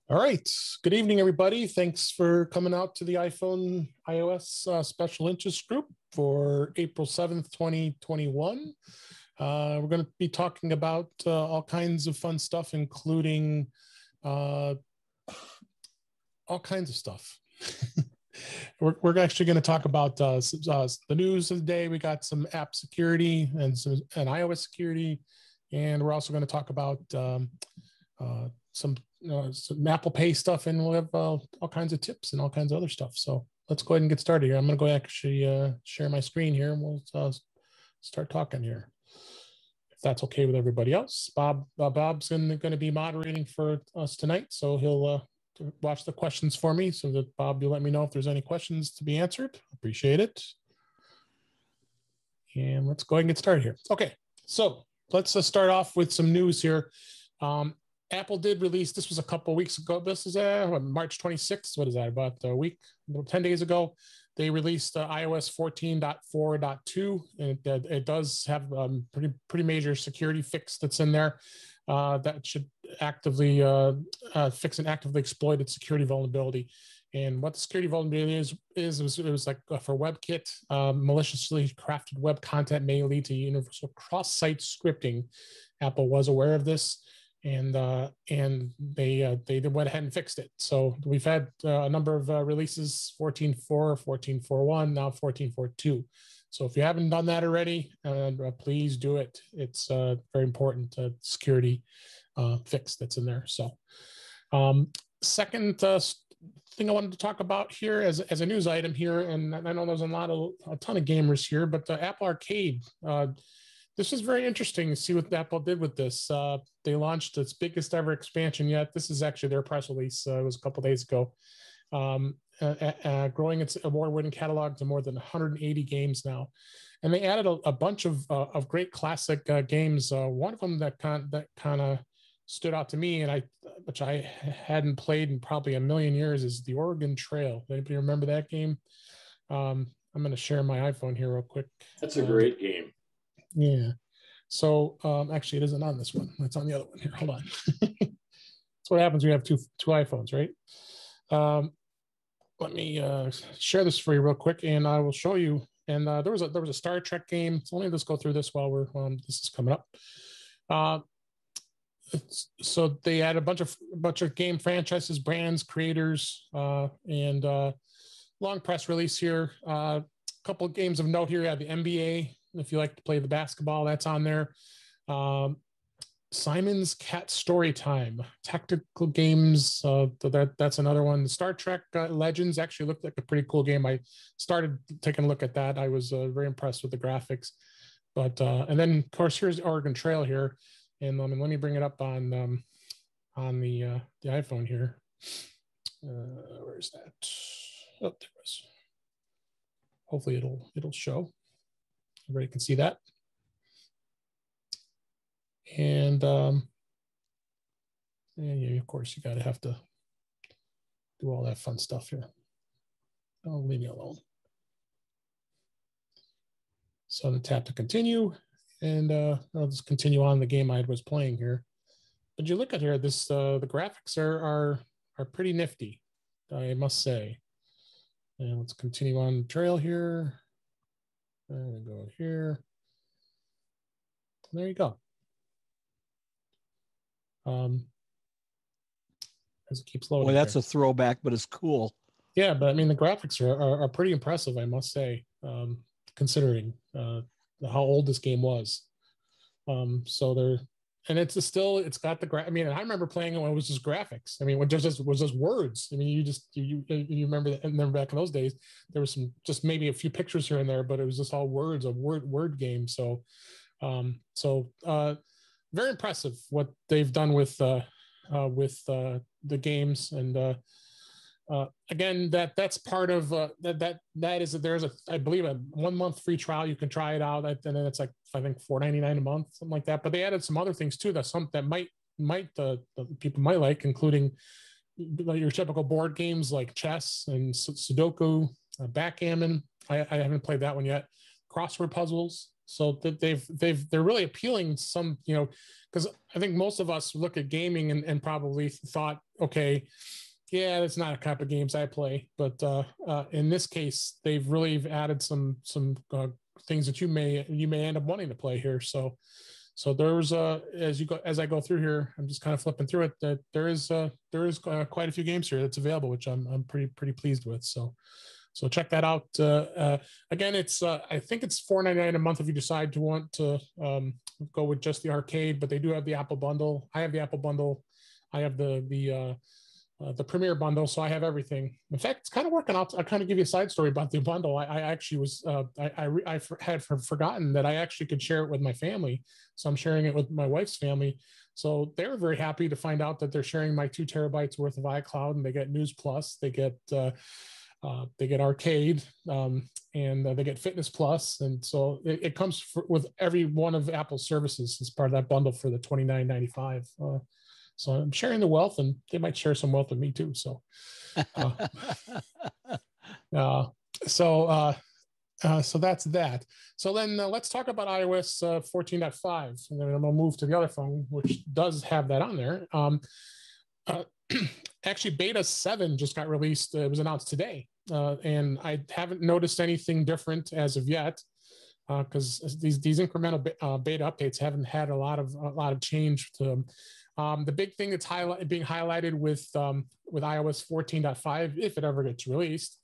All right. Good evening, everybody. Thanks for coming out to the iPhone iOS special interest group for April 7th, 2021. We're going to be talking about all kinds of fun stuff, including all kinds of stuff. We're actually going to talk about the news of the day. We got some app security and iOS security. And we're also going to talk about some Apple Pay stuff, and we'll have all kinds of tips and all kinds of other stuff. So let's go ahead and get started here. I'm going to go actually share my screen here, and we'll start talking here, if that's okay with everybody else. Bob's going to be moderating for us tonight, so he'll watch the questions for me, so that Bob, you'll let me know if there's any questions to be answered. Appreciate it. And let's go ahead and get started here. Okay, so let's start off with some news here. Apple did release, this was a couple of weeks ago, this is March 26th, what is that, about a week, 10 days ago, they released iOS 14.4.2, and it does have pretty major security fix that's in there that should actively fix an actively exploited security vulnerability. And what the security vulnerability is it was like for WebKit, maliciously crafted web content may lead to universal cross-site scripting. Apple was aware of this, and they went ahead and fixed it. So we've had a number of releases: 14.4, 14.4.1, now 14.4.2. So if you haven't done that already, please do it. It's very important security fix that's in there. So second thing I wanted to talk about here as a news item here, and I know there's a ton of gamers here, but Apple Arcade. This is very interesting to see what Apple did with this. They launched its biggest ever expansion yet. This is actually their press release. It was a couple of days ago. Growing its award-winning catalog to more than 180 games now. And they added a bunch of great classic games. One of them that kind of stood out to me, and which I hadn't played in probably a million years, is the Oregon Trail. Anybody remember that game? I'm going to share my iPhone here real quick. That's a great game. Yeah. So actually, it isn't on this one. It's on the other one here. Hold on. That's what happens when you have two iPhones, right? Let me share this for you real quick, and I will show you. And there was a Star Trek game. So let me just go through this while this is coming up. So they had a bunch of game franchises, brands, creators, and long press release here. A couple of games of note here. You have the NBA. If you like to play the basketball, that's on there. Simon's Cat Storytime, tactical games. That's another one. The Star Trek Legends actually looked like a pretty cool game. I started taking a look at that. I was very impressed with the graphics. But and then of course here's the Oregon Trail here, and let me bring it up on the iPhone here. Where's that? Oh, there it was. Hopefully it'll show. Everybody can see that. And yeah, of course, you have to do all that fun stuff here. Oh, leave me alone. So I'm tap to continue, and I'll just continue on the game I was playing here. But you look at here, this the graphics are pretty nifty, I must say. And let's continue on the trail here. And go here. There you go. As it keeps loading. Boy, that's a throwback, but it's cool. Yeah, but I mean the graphics are pretty impressive, I must say, considering how old this game was. So they're, and it's got the I mean, I remember playing it when it was just graphics. I mean, when just was just words. I mean, you remember that. And then back in those days, there was just maybe a few pictures here and there, but it was just all words, a word game. So, very impressive what they've done with the games. And again, that's part of there's I believe a 1 month free trial. You can try it out, and then it's like I think $4.99 a month, something like that. But they added some other things too that people might like, including your typical board games like chess and Sudoku, backgammon. I haven't played that one yet. Crossword puzzles, So that they're really appealing some, because I think most of us look at gaming and probably thought, okay, yeah, that's not a type of games I play. But in this case, they've really added some things that you may end up wanting to play here. So there's as I go through here, I'm just kind of flipping through it. That there is quite a few games here that's available, which I'm pretty pleased with. So check that out. Again, it's I think it's $4.99 a month if you decide to want to go with just the arcade, but they do have the Apple bundle. I have the Apple bundle. I have the Premier bundle, so I have everything. In fact, it's kind of working out. I'll kind of give you a side story about the bundle. I actually was I had forgotten that I actually could share it with my family, so I'm sharing it with my wife's family. So they were very happy to find out that they're sharing my 2 terabytes worth of iCloud, and they get News Plus, they get Arcade, and they get Fitness Plus, and so it comes with every one of Apple's services as part of that bundle for the $29.95. So I'm sharing the wealth, and they might share some wealth with me too. So, so that's that. So then let's talk about iOS 14.5, and then I'm gonna move to the other phone, which does have that on there. Actually, Beta 7 just got released. It was announced today, and I haven't noticed anything different as of yet, because these incremental beta updates haven't had a lot of change to them. The big thing that's being highlighted with iOS 14.5, if it ever gets released.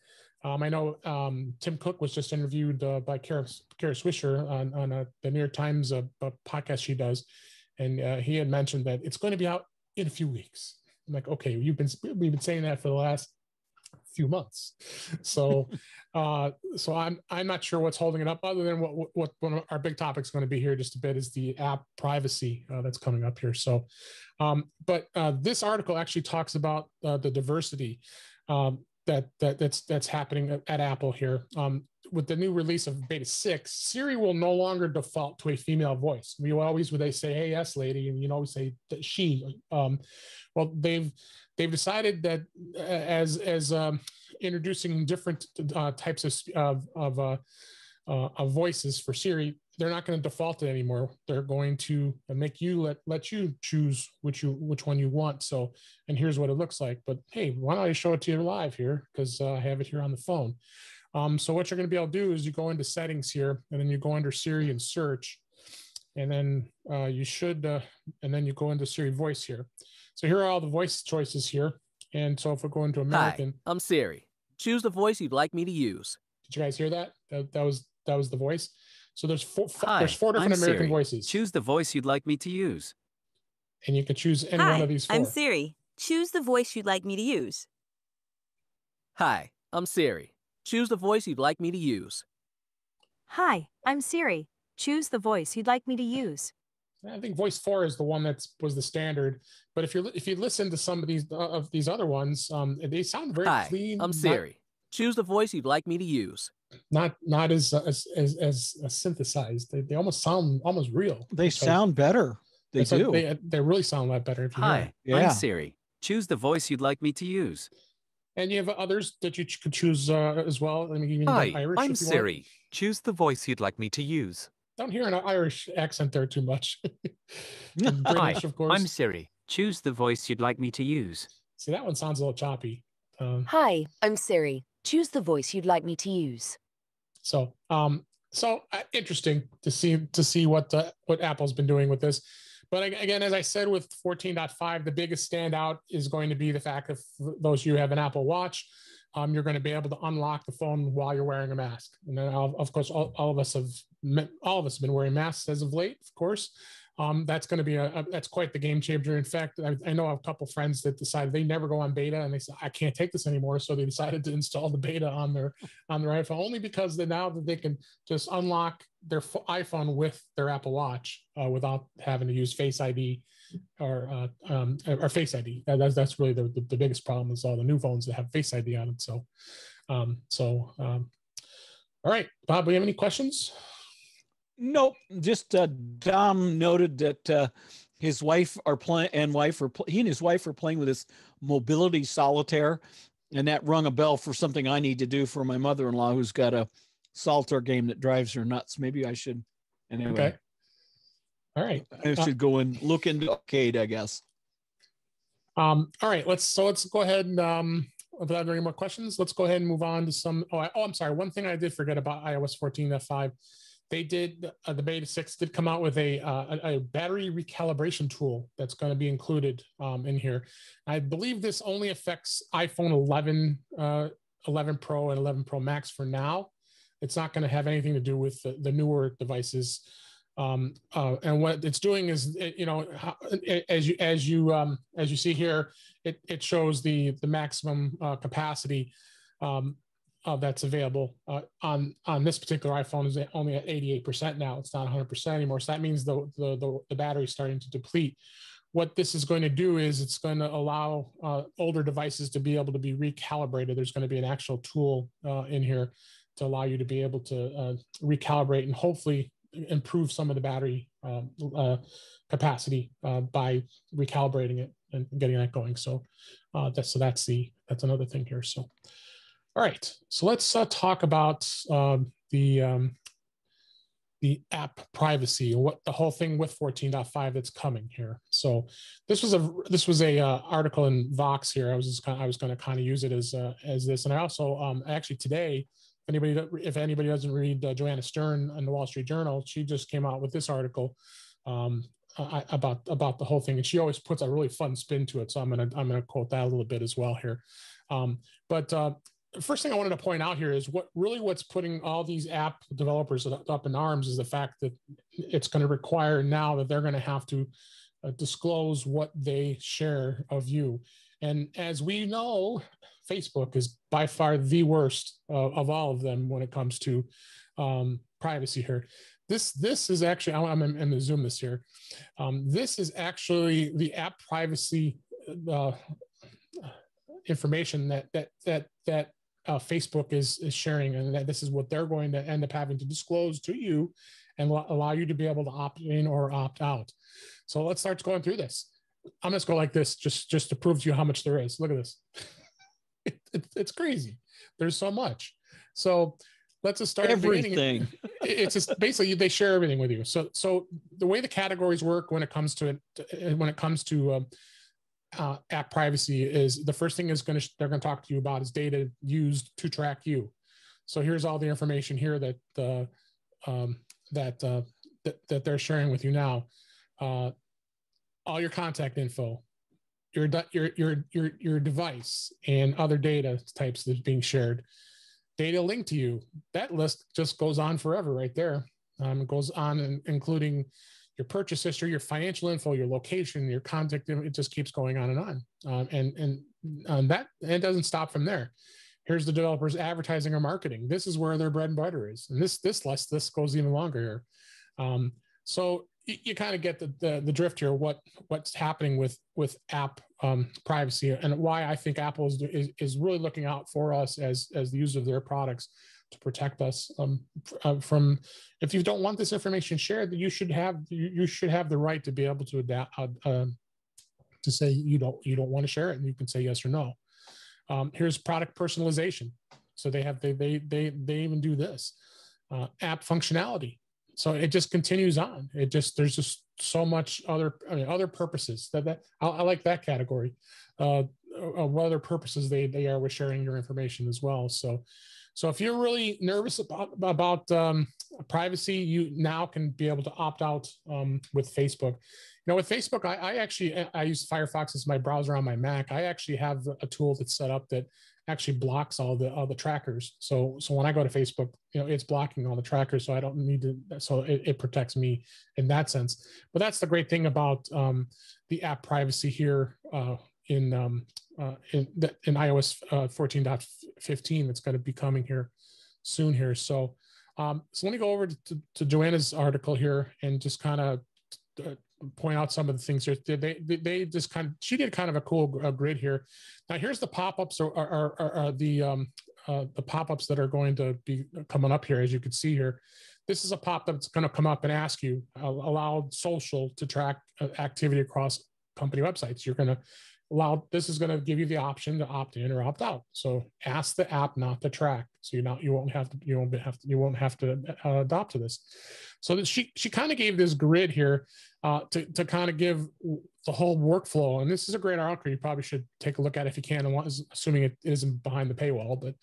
I know Tim Cook was just interviewed by Kara Swisher on the New York Times podcast she does, and he had mentioned that it's going to be out in a few weeks. I'm like, okay, we've been saying that for the last few months. So I'm not sure what's holding it up, other than what one of our big topics is going to be here just a bit is the app privacy that's coming up here. So, but this article actually talks about the diversity that's happening at Apple here. With the new release of Beta 6, Siri will no longer default to a female voice. When they say, "Hey, yes, lady," and you can always say she. Well, they've decided that as introducing different types of voices for Siri, they're not going to default it anymore. They're going to make you let you choose which one you want. So, and here's what it looks like. But hey, why don't I show it to you live here, because I have it here on the phone. So what you're going to be able to do is you go into settings here, and then you go under Siri and search, and then and then you go into Siri voice here. So here are all the voice choices here. And so if we go into American, hi, I'm Siri. Choose the voice you'd like me to use. Did you guys hear that? That was the voice. So there's four Hi, different I'm American Siri. voices. Choose the voice you'd like me to use. And you can choose any Hi, one of these 4. I'm Siri. Choose the voice you'd like me to use. Hi, I'm Siri. Choose the voice you'd like me to use. Hi, I'm Siri. Choose the voice you'd like me to use. I think voice 4 is the one that was the standard. But if you listen to some of these other ones, they sound very Hi, clean. I'm Siri. Choose the voice you'd like me to use. Not as synthesized. They almost sound almost real. They sound better. They do. They really sound a lot better. If you Hi, hear I'm Siri. Choose the voice you'd like me to use. And you have others that you could choose as well. I mean, you can Hi, Irish I'm if you Siri. want. Choose the voice you'd like me to use. Don't hear an Irish accent there too much. Hi, British, of course. I'm Siri. Choose the voice you'd like me to use. See, that one sounds a little choppy. Hi, I'm Siri. Choose the voice you'd like me to use. So interesting to see what Apple's been doing with this. But again, as I said, with 14.5, the biggest standout is going to be the fact that for those of you who have an Apple Watch, you're going to be able to unlock the phone while you're wearing a mask. And then, of course, all of us have been wearing masks as of late, of course. That's going to be that's quite the game changer. In fact, I know a couple friends that decided they never go on beta, and they said, I can't take this anymore. So they decided to install the beta on their iPhone, only because now that they can just unlock their iPhone with their Apple Watch without having to use Face ID or Face ID. That's really the biggest problem is all the new phones that have Face ID on it. So, all right, Bob, do you have any questions? Nope. Just Dom noted that his wife he and his wife are playing with this mobility solitaire, and that rung a bell for something I need to do for my mother-in-law who's got a solitaire game that drives her nuts. Maybe I should Anyway, Okay. All right. I should go and look into Arcade, I guess. All right. Let's go ahead and without any more questions, let's go ahead and move on to some. I'm sorry. One thing I did forget about iOS 14.5. They did the beta 6 did come out with a battery recalibration tool that's going to be included in here. I believe this only affects iPhone 11, 11 Pro and 11 Pro Max for now. It's not going to have anything to do with the newer devices. And what it's doing is, as you see here, it shows the maximum capacity that's available on this particular iPhone is only at 88% now. It's not 100% anymore. So that means the battery is starting to deplete. What this is going to do is it's going to allow older devices to be able to be recalibrated. There's going to be an actual tool in here to allow you to be able to recalibrate and hopefully improve some of the battery capacity by recalibrating it and getting that going. So that's another thing here. So, all right. So let's talk about the app privacy and what the whole thing with 14.5 that's coming here. So this was a article in Vox here. I was going to kind of use it as this, and I also actually today. If anybody doesn't read Joanna Stern in the Wall Street Journal, she just came out with this article about the whole thing, and she always puts a really fun spin to it. So I'm gonna quote that a little bit as well here. But the first thing I wanted to point out here is what's putting all these app developers up in arms is the fact that it's going to require now that they're going to have to disclose what they share of you. And as we know, Facebook is by far the worst of all of them when it comes to privacy here. This is actually, I'm going to zoom this here. This is actually the app privacy information that Facebook is sharing, and that this is what they're going to end up having to disclose to you and allow you to be able to opt in or opt out. So let's start going through this. I'm just going like this just to prove to you how much there is. Look at this. It's crazy. There's so much. So let's just start everything. It's just basically they share everything with you. So the way the categories work when it comes to app privacy is the first thing they're going to talk to you about is data used to track you. So here's all the information here that they're sharing with you now. All your contact info, your device, and other data types that's being shared. Data linked to you. That list just goes on forever right there. It goes on, including your purchase history, your financial info, your location, your contact. It just keeps going on and on. And that it doesn't stop from there. Here's the developers' advertising or marketing. This is where their bread and butter is. And this goes even longer here. So you kind of get the drift here. What's happening with app privacy, and why I think Apple is really looking out for us as the user of their products to protect us from. If you don't want this information shared, you should have the right to be able to adapt to say you don't want to share it, and you can say yes or no. Here's product personalization. So they even do this app functionality. So it just continues on. There's just so much other purposes that I like that category. What other purposes they are with sharing your information as well. So if you're really nervous about privacy, you now can be able to opt out with Facebook. With Facebook, I use Firefox as my browser on my Mac. I actually have a tool that's set up that actually blocks all the trackers. So when I go to Facebook, it's blocking all the trackers. So I don't need to. So it protects me in that sense. But that's the great thing about the app privacy here in iOS 14.15 that's going to be coming here soon here. So let me go over to Joanna's article here and just kind of point out some of the things here. They just she did kind of a cool grid here. Now here's the pop-ups or the pop-ups that are going to be coming up here. As you can see here, this is a pop-up that's going to come up and ask you allow social to track activity across company websites. You're going to this is going to give you the option to opt in or opt out. So ask the app not to track. So you won't have to adopt to this. So that she kind of gave this grid here to kind of give the whole workflow. And this is a great article. You probably should take a look at it if you can, assuming it isn't behind the paywall. But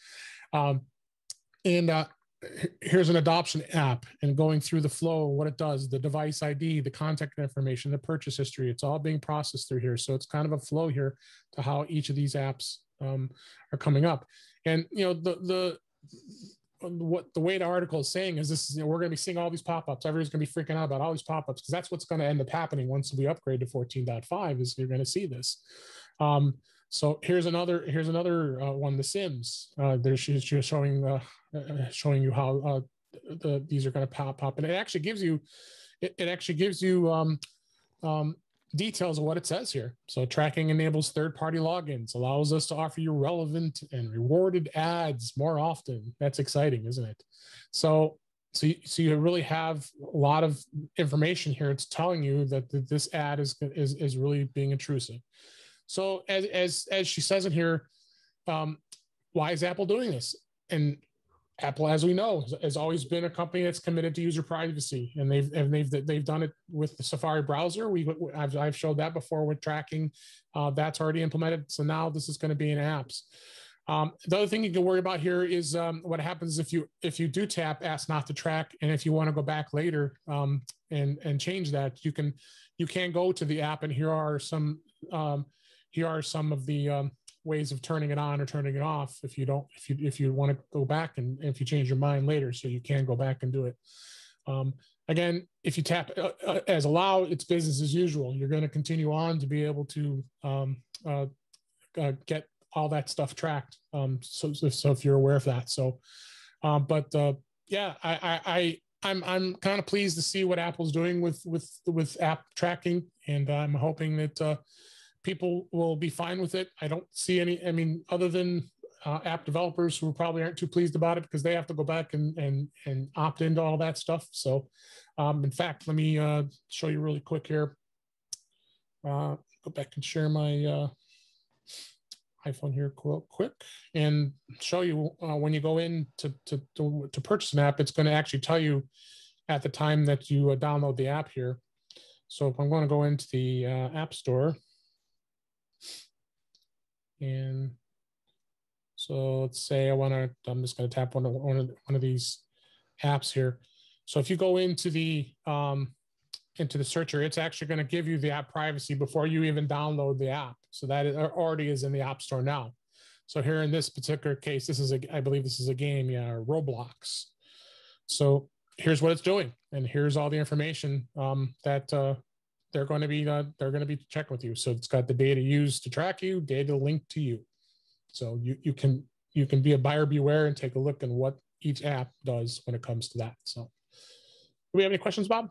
here's an adoption app, and going through the flow, what it does, the device ID, the contact information, the purchase history, it's all being processed through here. So it's kind of a flow here to how each of these apps are coming up. And the way the article is saying is this, we're going to be seeing all these pop-ups. Everybody's going to be freaking out about all these pop-ups, because that's what's going to end up happening once we upgrade to 14.5, is you're going to see this. So here's another one, The Sims. She's showing you how these are going to pop up, and it actually gives you details of what it says here. So tracking enables third-party logins, allows us to offer you relevant and rewarded ads more often. That's exciting, isn't it? So you really have a lot of information here. It's telling you that this ad is really being intrusive. So as she says in here, why is Apple doing this? And Apple, as we know, has always been a company that's committed to user privacy, and they've done it with the Safari browser. I've showed that before with tracking. That's already implemented. So now this is going to be in apps. The other thing you can worry about here is what happens if you do tap ask not to track, and if you want to go back later and change that, you can go to the app, and here are some of the ways of turning it on or turning it off if you want to go back, and if you change your mind later, so you can go back and do it. Again, if you tap as allow, it's business as usual. You're going to continue on to be able to get all that stuff tracked. So if you're aware of that. So, yeah, I'm kind of pleased to see what Apple's doing with app tracking, and I'm hoping that people will be fine with it. I don't see any, other than app developers who probably aren't too pleased about it, because they have to go back and opt into all that stuff. So, in fact, let me show you really quick here. Go back and share my iPhone here quick and show you when you go in to purchase an app, it's going to actually tell you at the time that you download the app here. So if I'm going to go into the App Store, and so let's say I'm just going to tap one of these apps here. So if you go into the searcher, it's actually going to give you the app privacy before you even download the app. So that already is in the App Store now. So here in this particular case, I believe this is a game, Roblox. So here's what it's doing, and here's all the information that they're going to be checking with you. So it's got the data used to track you, data linked to you. So you can be a buyer beware and take a look at what each app does when it comes to that. So, do we have any questions, Bob?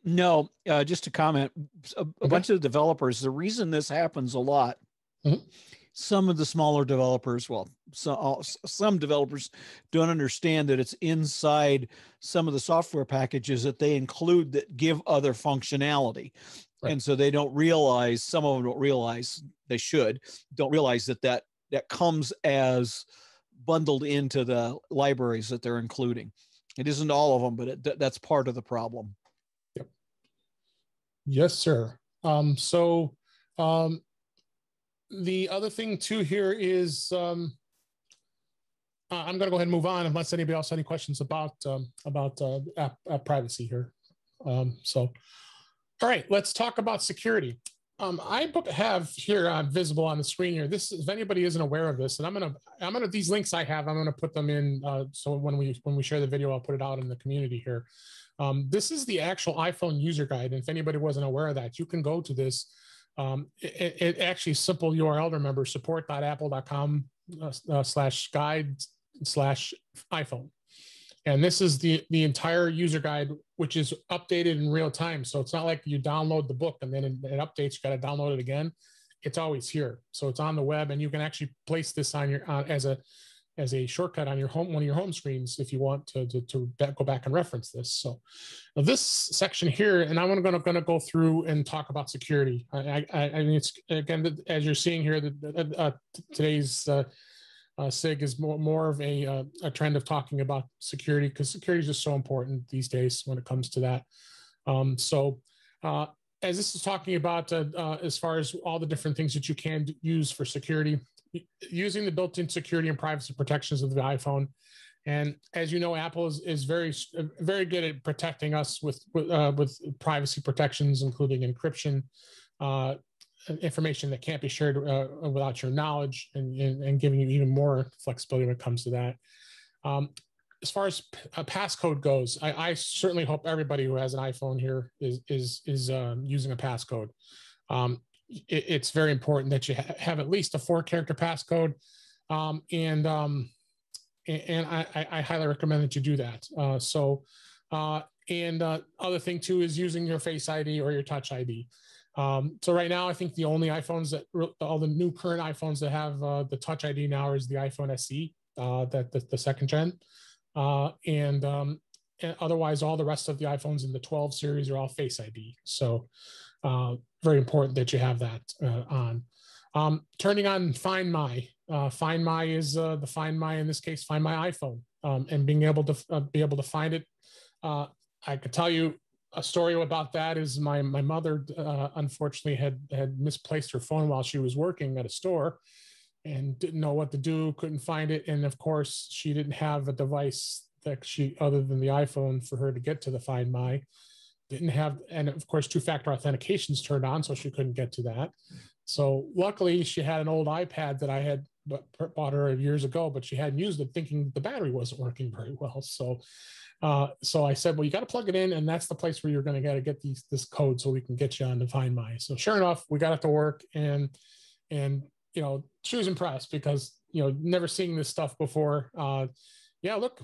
No, just a comment. A bunch of developers, the reason this happens a lot, some of the smaller developers, some developers don't understand that it's inside some of the software packages that they include that give other functionality. Right. And so they don't realize, some of them don't realize, don't realize that comes as bundled into the libraries that they're including. It isn't all of them, but that's part of the problem. Yep. Yes, sir. The other thing too here is I'm going to go ahead and move on unless anybody else has any questions about app privacy here. All right, let's talk about security. I have here visible on the screen here. This, if anybody isn't aware of this, and I'm gonna these links I have, I'm gonna put them in. So when we share the video, I'll put it out in the community here. This is the actual iPhone user guide, and if anybody wasn't aware of that, you can go to this. It actually simple URL to remember: support.apple.com/guide/iPhone. And this is the entire user guide, which is updated in real time. So it's not like you download the book and then it updates, you got to download it again. It's always here. So it's on the web, and you can actually place this on your as a as a shortcut on your home, one of your home screens, if you want to go back and reference this. So this section here, and I'm going to go through and talk about security. I mean, it's, again, as you're seeing here, today's SIG is more of a trend of talking about security, because security is just so important these days when it comes to that. As this is talking about, as far as all the different things that you can use for security, using the built-in security and privacy protections of the iPhone. And as you know, Apple is very, very good at protecting us with privacy protections, including encryption, information that can't be shared without your knowledge, and giving you even more flexibility when it comes to that. As far as passcode goes, I certainly hope everybody who has an iPhone here is using a passcode. It's very important that you have at least a 4-character passcode, and I highly recommend that you do that. Other thing too is using your Face ID or your Touch ID. So right now, I think the only iPhones all the new current iPhones that have the Touch ID now is the iPhone SE, the second gen. And otherwise, all the rest of the iPhones in the 12 series are all Face ID. So very important that you have that on. Turning on Find My. Find My is the Find My, in this case, Find My iPhone, and being able to find it. I could tell you a story about that. Is my mother unfortunately had misplaced her phone while she was working at a store, and didn't know what to do, couldn't find it. And of course, she didn't have a device that other than the iPhone, for her to get to the Find My. Didn't have, and of course, 2-factor authentication's turned on, so she couldn't get to that. So luckily, she had an old iPad that I had bought her years ago, but she hadn't used it, thinking the battery wasn't working very well. So I said, well, you got to plug it in, and that's the place where you're going to get this code so we can get you on to Find My. So sure enough, we got it to work, and she was impressed, because never seeing this stuff before. Yeah, look,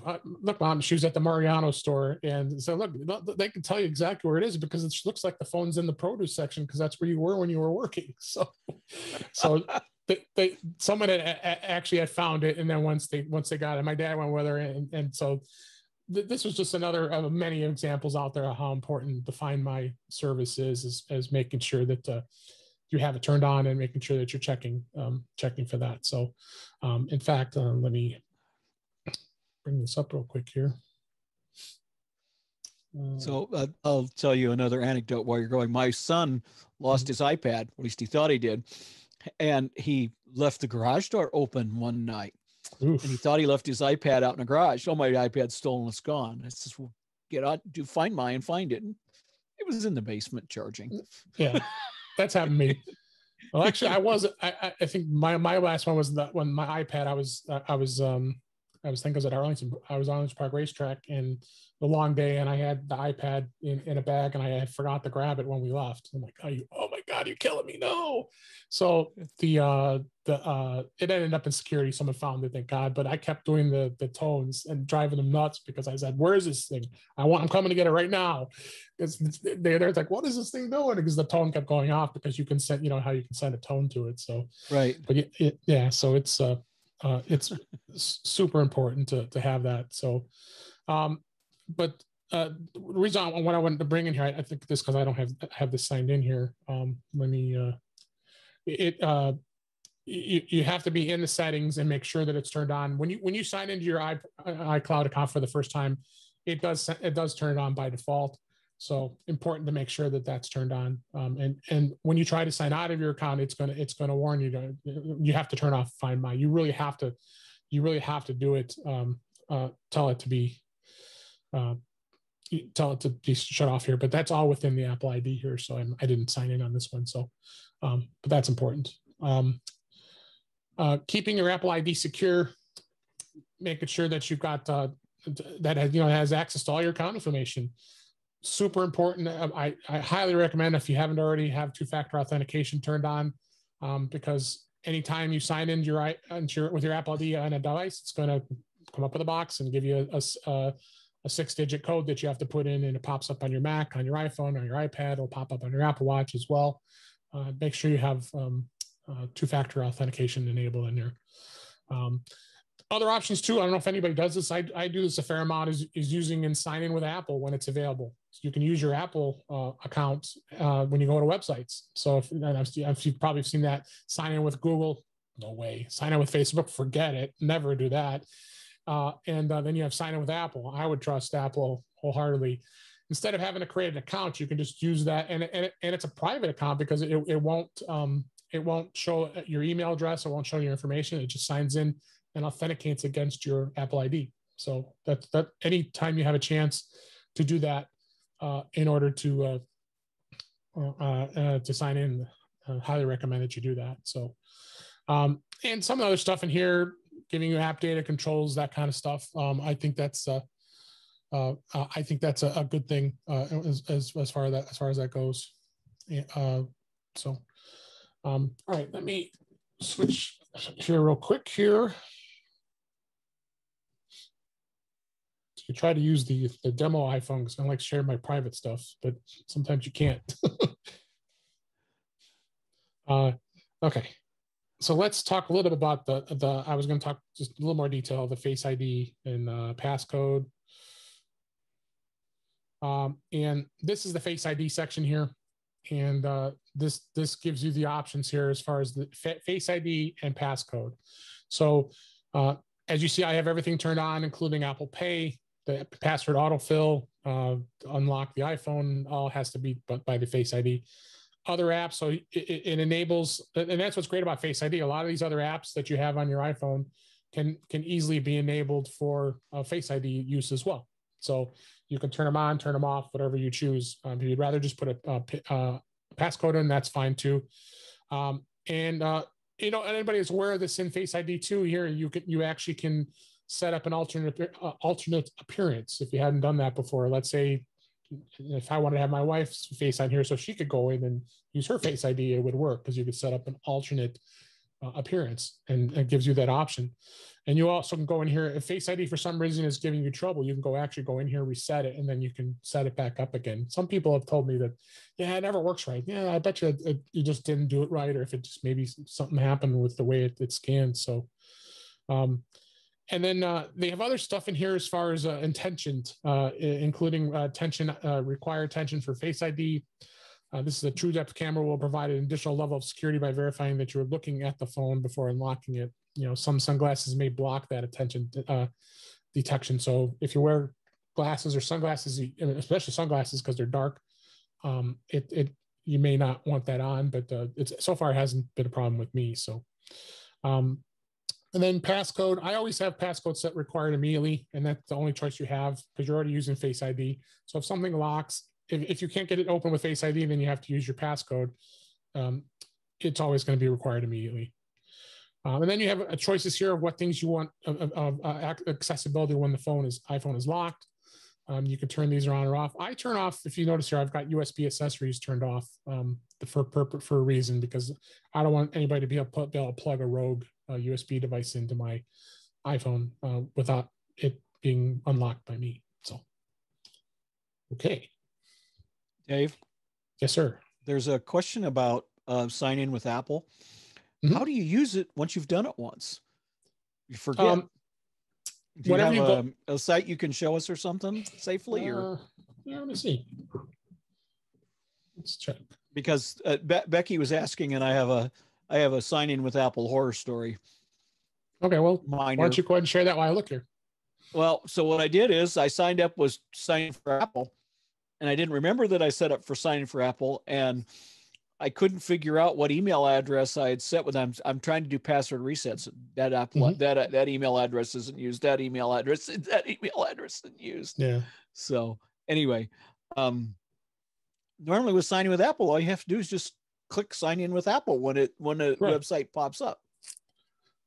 Mom, she was at the Mariano store, and so look, they can tell you exactly where it is, because it looks like the phone's in the produce section, because that's where you were when you were working. So someone actually had found it, and then once they got it, my dad went with her, and so this was just another of many examples out there of how important the Find My service is, as making sure that you have it turned on, and making sure that you're checking for that. So, in fact, let me bring this up real quick here. So I'll tell you another anecdote while you're going. My son lost his iPad, at least he thought he did, and he left the garage door open one night. Oof. And he thought he left his iPad out in the garage. Oh, my iPad's stolen, it's gone. I says, well, get out, do Find My and find it. And it was in the basement charging. Yeah, that's happened to me. Well, actually, I think my last one was that when my iPad, I was at Arlington. I was on Arlington Park Racetrack, and the long day, and I had the iPad in a bag, and I had forgot to grab it when we left. I'm like, oh my God, you're killing me. No. So it ended up in security. Someone found it, thank God. But I kept doing the tones and driving them nuts, because I said, where is this thing? I'm coming to get it right now. Because they're like, what is this thing doing? Because the tone kept going off, because you can send, how you can send a tone to it. So, right. But yeah, so it's super important to have that. So, but the reason what I wanted to bring in here, I think this, because I don't have this signed in here. Let me. You have to be in the settings and make sure that it's turned on. When you sign into your iCloud account for the first time, it does turn it on by default. So important to make sure that that's turned on. And when you try to sign out of your account, it's gonna warn you you have to turn off Find My. You really have to do it. Tell it to be shut off here, but that's all within the Apple ID here. So I didn't sign in on this one. So, but that's important. Keeping your Apple ID secure, making sure that you've got that has access to all your account information. Super important. I highly recommend, if you haven't already, have 2-factor authentication turned on, because anytime you sign into with your Apple ID on a device, it's going to come up with a box and give you a 6-digit code that you have to put in, and it pops up on your Mac, on your iPhone, on your iPad. It'll pop up on your Apple Watch as well. Make sure you have 2-factor authentication enabled in there. Other options too. I don't know if anybody does this. I do this a fair amount. Is using and sign in with Apple when it's available. So you can use your Apple account when you go to websites. So if you've probably seen that. Sign in with Google. No way. Sign in with Facebook. Forget it. Never do that. And then you have sign in with Apple. I would trust Apple wholeheartedly. Instead of having to create an account, you can just use that, and it's a private account because it won't show your email address. It won't show your information. It just signs in and authenticates against your Apple ID. So that anytime you have a chance to do that in order to sign in, highly recommend that you do that. So and some other stuff in here, giving you app data controls, that kind of stuff. I think that's a good thing as far as that goes. All right, let me switch here real quick here. You try to use the demo iPhone because I like to share my private stuff, but sometimes you can't. Okay, so let's talk a little bit about the. I was going to talk just a little more detail, the Face ID and passcode. And this is the Face ID section here, and this gives you the options here as far as the Face ID and passcode. So as you see, I have everything turned on, including Apple Pay. The password autofill, to unlock the iPhone, all has to be by the Face ID. Other apps, so it enables, and that's what's great about Face ID. A lot of these other apps that you have on your iPhone can easily be enabled for Face ID use as well. So you can turn them on, turn them off, whatever you choose. If you'd rather just put a passcode in, that's fine too. Anybody is aware of this in Face ID too. Here, you actually can set up an alternate appearance if you hadn't done that before. Let's say if I wanted to have my wife's face on here so she could go in and use her Face ID, it would work because you could set up an alternate appearance, and it gives you that option. And you also can go in here if Face ID for some reason is giving you trouble. You can actually go in here, reset it, and then you can set it back up again. Some people have told me that, yeah, it never works right. Yeah, I bet you you just didn't do it right, or if it just maybe something happened with the way it scans. So, and then they have other stuff in here as far as intentioned, including required attention for Face ID. This is a true depth camera will provide an additional level of security by verifying that you're looking at the phone before unlocking it. Some sunglasses may block that attention detection. So if you wear glasses or sunglasses, especially sunglasses because they're dark, you may not want that on. But so far it hasn't been a problem with me. So. And then passcode, I always have passcode set required immediately, and that's the only choice you have because you're already using Face ID. So if something locks, if you can't get it open with Face ID, then you have to use your passcode. It's always going to be required immediately. And then you have choices here of what things you want of accessibility when the iPhone is locked. You can turn these on or off. I turn off, if you notice here, I've got USB accessories turned off for a reason, because I don't want anybody to be able to plug a rogue USB device into my iPhone without it being unlocked by me. So, okay. Dave? Yes, sir. There's a question about sign in with Apple. Mm-hmm. How do you use it once you've done it once? You forget. Do you have a site you can show us or something safely? Or yeah, let me see. Let's check. Because Becky was asking, and I have a sign in with Apple horror story. Okay, well, why don't you go ahead and share that while I look here? Well, so what I did is I signed up was signing for Apple, and I didn't remember that I set up for signing for Apple, and I couldn't figure out what email address I had set with them. I'm trying to do password resets. That Apple, that email address isn't used. That email address isn't used. Yeah. So anyway, normally with signing with Apple, all you have to do is just click sign in with Apple when a website pops up.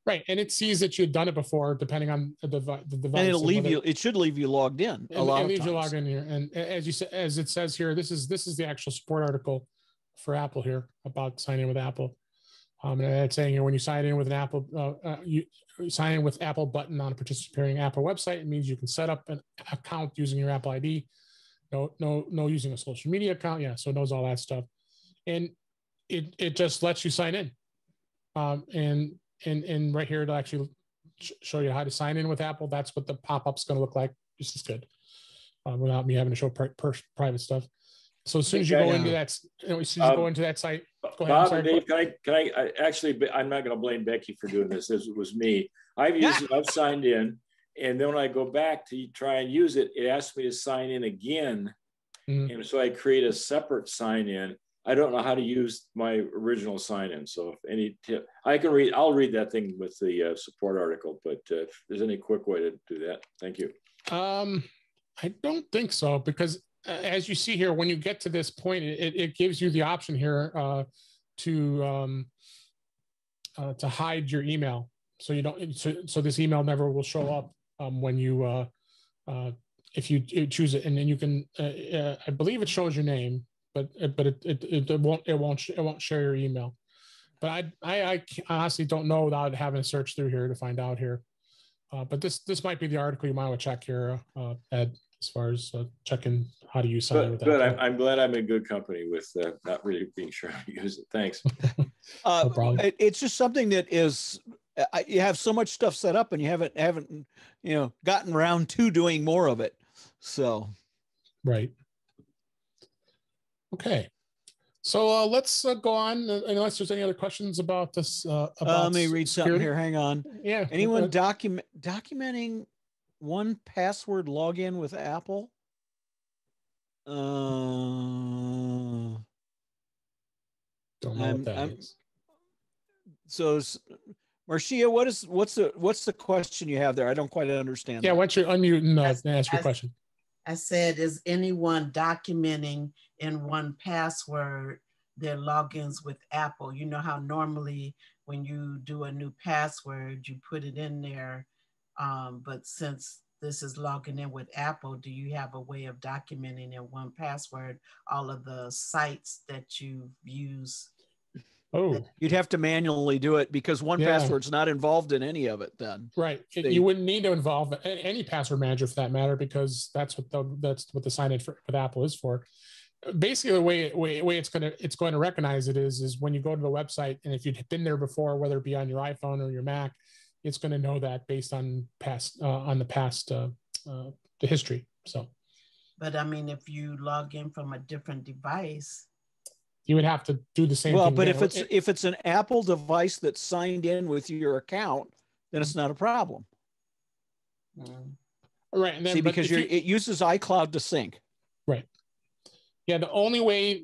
Right, and it sees that you've done it before, depending on the device. And it'll leave you. It should leave you logged in. It leaves you logged in here, and as it says here, this is the actual support article for Apple here about signing in with Apple. And it's saying here, when you sign in with an Apple, you sign in with Apple button on a participating Apple website, it means you can set up an account using your Apple ID. No using a social media account. Yeah, so it knows all that stuff, and it just lets you sign in. And right here, it'll actually show you how to sign in with Apple. That's what the pop-up's going to look like. This is good, without me having to show private stuff. So as soon as you go into that, as soon as you go into that site, go ahead. Bob and Dave, I'm not going to blame Becky for doing this. This was me. I've used it. I've signed in, and then when I go back to try and use it, it asks me to sign in again, and so I create a separate sign in. I don't know how to use my original sign in. So if any tip, I'll read that thing with the support article. But if there's any quick way to do that, thank you. I don't think so, because as you see here, when you get to this point, it gives you the option here to hide your email, so you don't. So this email never will show up when you if you choose it, and then you can. I believe it shows your name, but it won't share your email. But I honestly don't know without having to search through here to find out here. But this might be the article you might want to check here, Ed, as far as checking how to use sign with that. Good. I'm glad I'm in good company with not really being sure how to use it. Thanks. No problem. It's just something that is, you have so much stuff set up and you haven't gotten around to doing more of it. So. Right. Okay. So let's go on, unless there's any other questions about this. Let me read something here. Hang on. Yeah. Anyone documenting 1Password login with Apple? Don't know what that is. So, Marcia, what's the question you have there? I don't quite understand. Yeah, why don't you unmute and ask your question? I said, is anyone documenting in 1Password their logins with Apple? You know how normally when you do a new password, you put it in there. But since this is logging in with Apple, do you have a way of documenting in 1Password all of the sites that you use? Oh, you'd have to manually do it because 1Password's not involved in any of it then. Right. You wouldn't need to involve any password manager for that matter, because that's what the sign in with Apple is for. Basically, the way it's going to recognize it is when you go to the website, and if you've been there before, whether it be on your iPhone or your Mac, it's going to know that based on the history. So, but I mean, if you log in from a different device, you would have to do the same thing. Well, but if it's an Apple device that's signed in with your account, then it's not a problem. Right. And then, see, because it uses iCloud to sync. Right. Yeah. The only way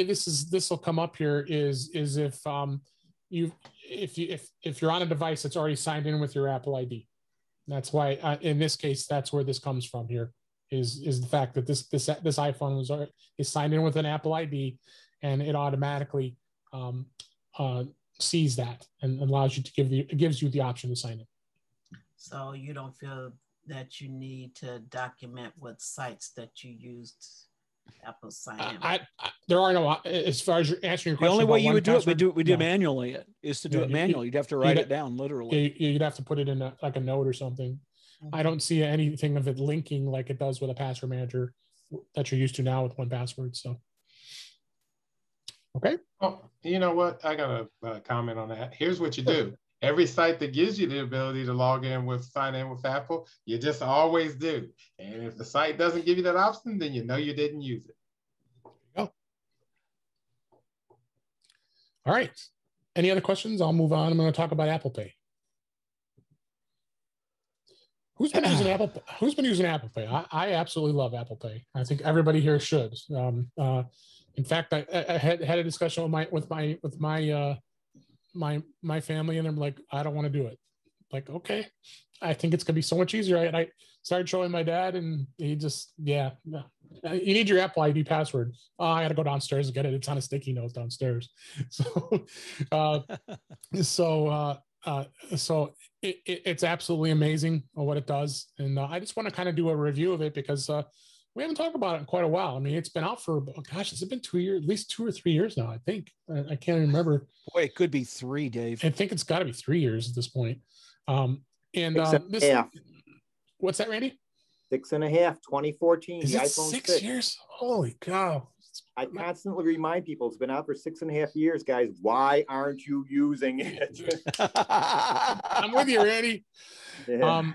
this will come up here is if if you're on a device that's already signed in with your Apple ID. That's why in this case, that's where this comes from here is the fact that this iPhone is signed in with an Apple ID, and it automatically sees that and allows you to gives you the option to sign in. So you don't feel that you need to document what sites that you used Apple sign in? There are no, as far as you're answering your question. The only way you would do it, we do manually. Is to do it manually. You'd have to write it down literally. You'd have to put it in like a note or something. I don't see anything of it linking like it does with a password manager that you're used to now with 1Password. So. Okay. Well, you know what? I got a comment on that. Here's what you do. Every site that gives you the ability to sign in with Apple, you just always do. And if the site doesn't give you that option, then you know you didn't use it. There you go. All right. Any other questions? I'll move on. I'm going to talk about Apple Pay. Who's been using Apple Pay? I absolutely love Apple Pay. I think everybody here should. In fact, I had a discussion with my family, and I'm like, I don't want to do it. Like, okay, I think it's gonna be so much easier. And I started showing my dad, and he just, you need your Apple ID password. Oh, I got to go downstairs and get it. It's on a sticky note downstairs. So it's absolutely amazing what it does, and I just want to kind of do a review of it because we haven't talked about it in quite a while. I mean, it's been out for, gosh, has it been 2 years, at least 2 or 3 years now, I think. I can't remember. Boy, it could be 3, Dave. I think it's got to be 3 years at this point. What's that, Randy? 6.5, 2014. Is the it iPhone 6 years? Holy cow. I constantly remind people it's been out for 6.5 years, guys. Why aren't you using it? I'm with you, Randy. Yeah.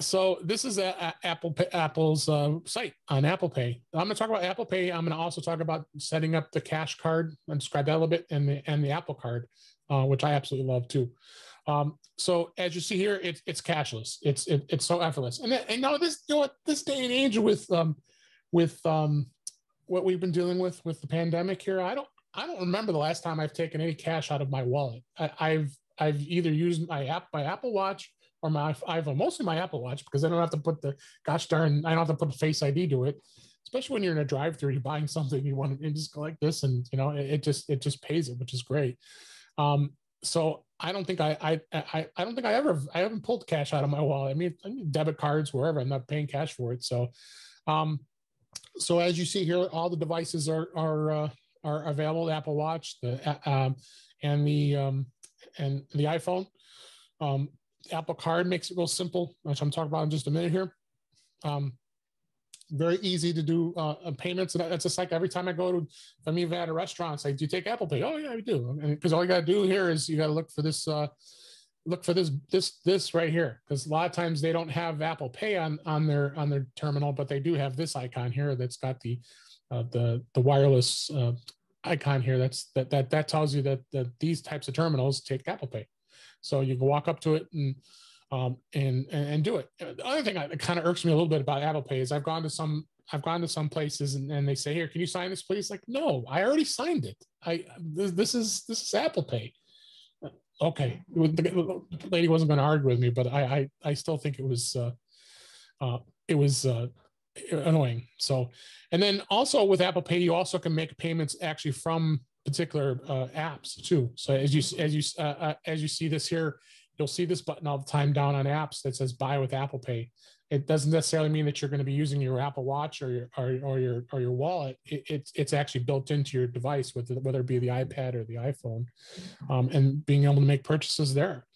So this is Apple's site on Apple Pay. I'm going to talk about Apple Pay. I'm going to also talk about setting up the cash card and describe that a little bit, and the Apple Card, which I absolutely love too. So as you see here, it's cashless. It's so effortless. And now this day and age with what we've been dealing with the pandemic here, I don't remember the last time I've taken any cash out of my wallet. I've either used my Apple Watch or my iPhone, mostly my Apple Watch, because I don't have to put I don't have to put the Face ID to it. Especially when you're in a drive-through, you're buying something, you want to just go like this, and it just pays it, which is great. So I don't think I haven't pulled cash out of my wallet. I mean debit cards wherever. I'm not paying cash for it. So, so as you see here, all the devices are available. The Apple Watch, and the iPhone. Apple Card makes it real simple, which I'm talking about in just a minute here. Very easy to do payments. And it's just like every time I go to, if I'm even at a restaurant, I say, do you take Apple Pay? Oh yeah, I do. Because all you got to do here is you got to look for this right here. Because a lot of times they don't have Apple Pay on their terminal, but they do have this icon here that's got the wireless icon here. That tells you that these types of terminals take Apple Pay. So you can walk up to it and do it. The other thing that kind of irks me a little bit about Apple Pay is I've gone to some places and they say, here, can you sign this, please? Like, no, I already signed it. This is Apple Pay. Okay, the lady wasn't going to argue with me, but I still think it was annoying. So, and then also with Apple Pay, you also can make payments actually from particular apps too. So as you see this here, you'll see this button all the time down on apps that says buy with Apple Pay. It doesn't necessarily mean that you're going to be using your Apple Watch or your wallet. It's actually built into your device, whether it be the iPad or the iPhone, and being able to make purchases there.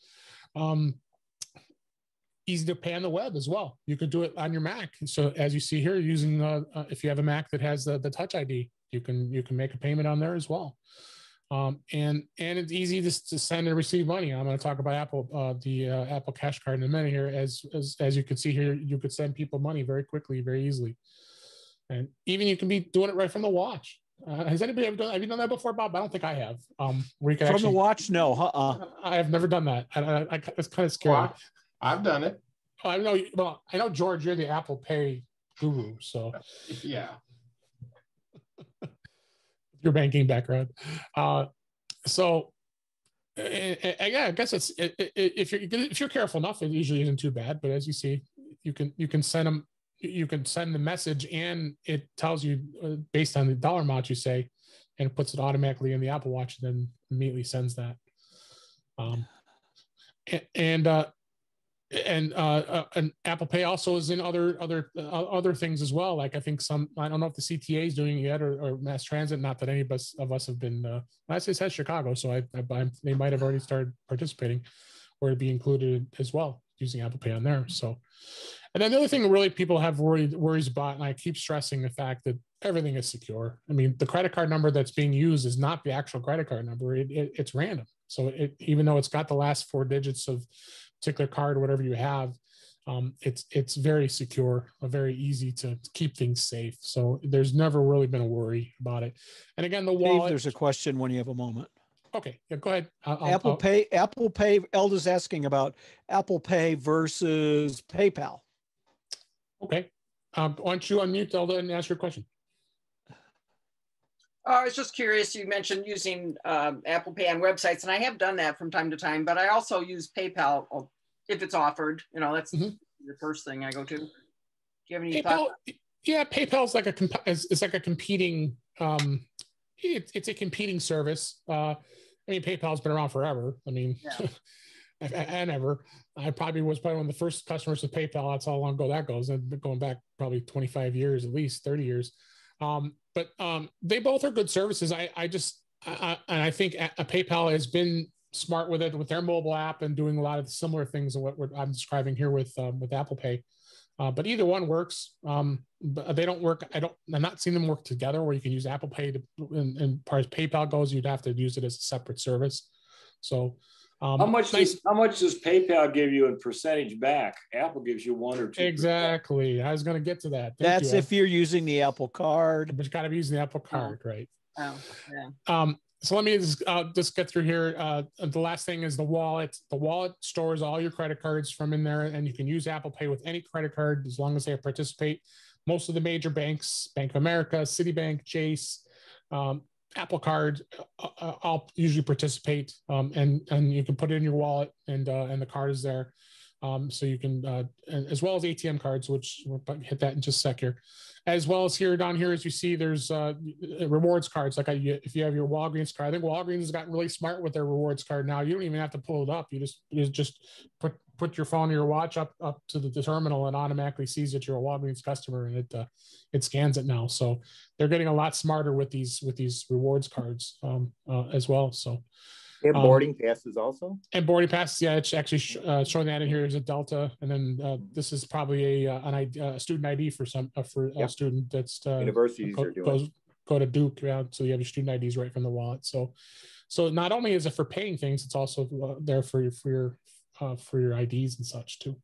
Easy to pay on the web as well. You could do it on your Mac. So as you see here, using if you have a Mac that has the Touch ID, you can make a payment on there as well. And it's easy to send and receive money. I'm going to talk about the Apple Cash Card in a minute here. As you can see here, you could send people money very quickly, very easily, and even you can be doing it right from the watch. Has anybody ever done? Have you done that before, Bob? I don't think I have. Where you can from the watch? No. I have never done that. It's kind of scary. Well, I've done it. I know. Well, I know, George, you're the Apple Pay guru, so yeah. Your banking background. So I guess it's if you're careful enough, it usually isn't too bad. But as you see, you can send them. You can send the message, and it tells you based on the dollar amount you say, and it puts it automatically in the Apple Watch, and then immediately sends that. And Apple Pay also is in other things as well. Like I think I don't know if the CTA is doing it yet or mass transit. Not that any of us have been. I say it says Chicago, so they might have already started participating, or be included as well using Apple Pay on there. So, and then the other thing that really people have worries about, and I keep stressing the fact that everything is secure. I mean, the credit card number that's being used is not the actual credit card number. It's random. So even though it's got the last 4 digits of particular card or whatever you have, it's very secure, very easy to keep things safe. So there's never really been a worry about it. And again, the wallet. Dave, there's a question when you have a moment. Okay, yeah, go ahead. Apple Pay. Elda's asking about Apple Pay versus PayPal. Okay, why don't you unmute, Elda, and ask your question? I was just curious, you mentioned using Apple Pay on websites, and I have done that from time to time, but I also use PayPal if it's offered. That's the first thing I go to. Do you have any thoughts? Yeah, PayPal is like a competing, it's a competing service. I mean, PayPal's been around forever. I mean, yeah. I probably was one of the first customers of PayPal. That's how long ago that goes. I've been going back probably 25 years, at least 30 years. But they both are good services. I think PayPal has been smart with their mobile app and doing a lot of similar things of what I'm describing here with Apple Pay. But either one works. But they don't work. I'm not seeing them work together where you can use Apple Pay to, and as far as PayPal goes, you'd have to use it as a separate service. So how much does PayPal give you in percentage back? Apple gives you 1 or 2%. Exactly. I was going to get to that. That's if you're using the Apple Card. But you got to be using the Apple Card, right? Oh, yeah. So let me just get through here. The last thing is the wallet. The wallet stores all your credit cards from in there, and you can use Apple Pay with any credit card as long as they participate. Most of the major banks, Bank of America, Citibank, Chase, Apple Card, all usually participate, and you can put it in your wallet, and the card is there. So you can, as well as ATM cards, which we'll hit that in just a sec here. As well as here, down here, as you see, there's rewards cards. Like if you have your Walgreens card, I think Walgreens has gotten really smart with their rewards card now. You don't even have to pull it up. You just put your phone or your watch up to the terminal and automatically sees that you're a Walgreens customer, and it scans it now. So they're getting a lot smarter with these rewards cards as well. So. And boarding passes also? And boarding passes, yeah, it's actually showing that in here is a Delta, and then this is probably a student ID for a student that's universities are doing. Go to Duke, so you have your student IDs right from the wallet. So not only is it for paying things, it's also there for your IDs and such too.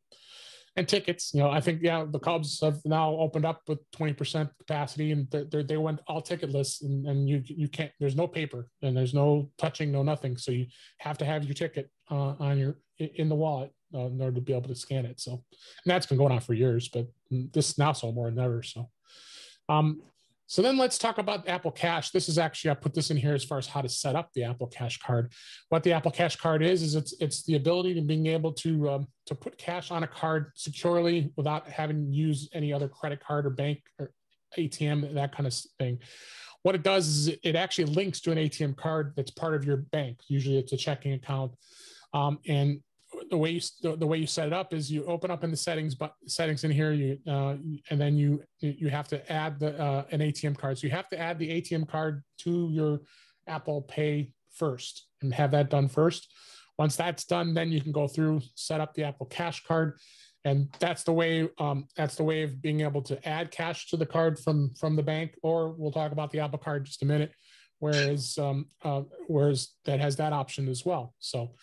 And tickets, I think the Cubs have now opened up with 20% capacity, and they went all ticketless, and you can't. There's no paper, and there's no touching, no nothing. So you have to have your ticket in the wallet in order to be able to scan it. So, and that's been going on for years, but this now so more than ever. So, so then let's talk about Apple Cash. This is actually, I put this in here as far as how to set up the Apple Cash card. What the Apple Cash card is it's the ability to being able to put cash on a card securely without having to use any other credit card or bank or ATM, that kind of thing. What it does is it actually links to an ATM card that's part of your bank. Usually it's a checking account. And the way you set it up is you open up in the settings in here, and then you have to add an ATM card. So you have to add the ATM card to your Apple Pay first and have that done first. Once that's done, then you can go through, set up the Apple Cash card, and that's the way of being able to add cash to the card from the bank. Or we'll talk about the Apple Card in just a minute, whereas that has that option as well. So.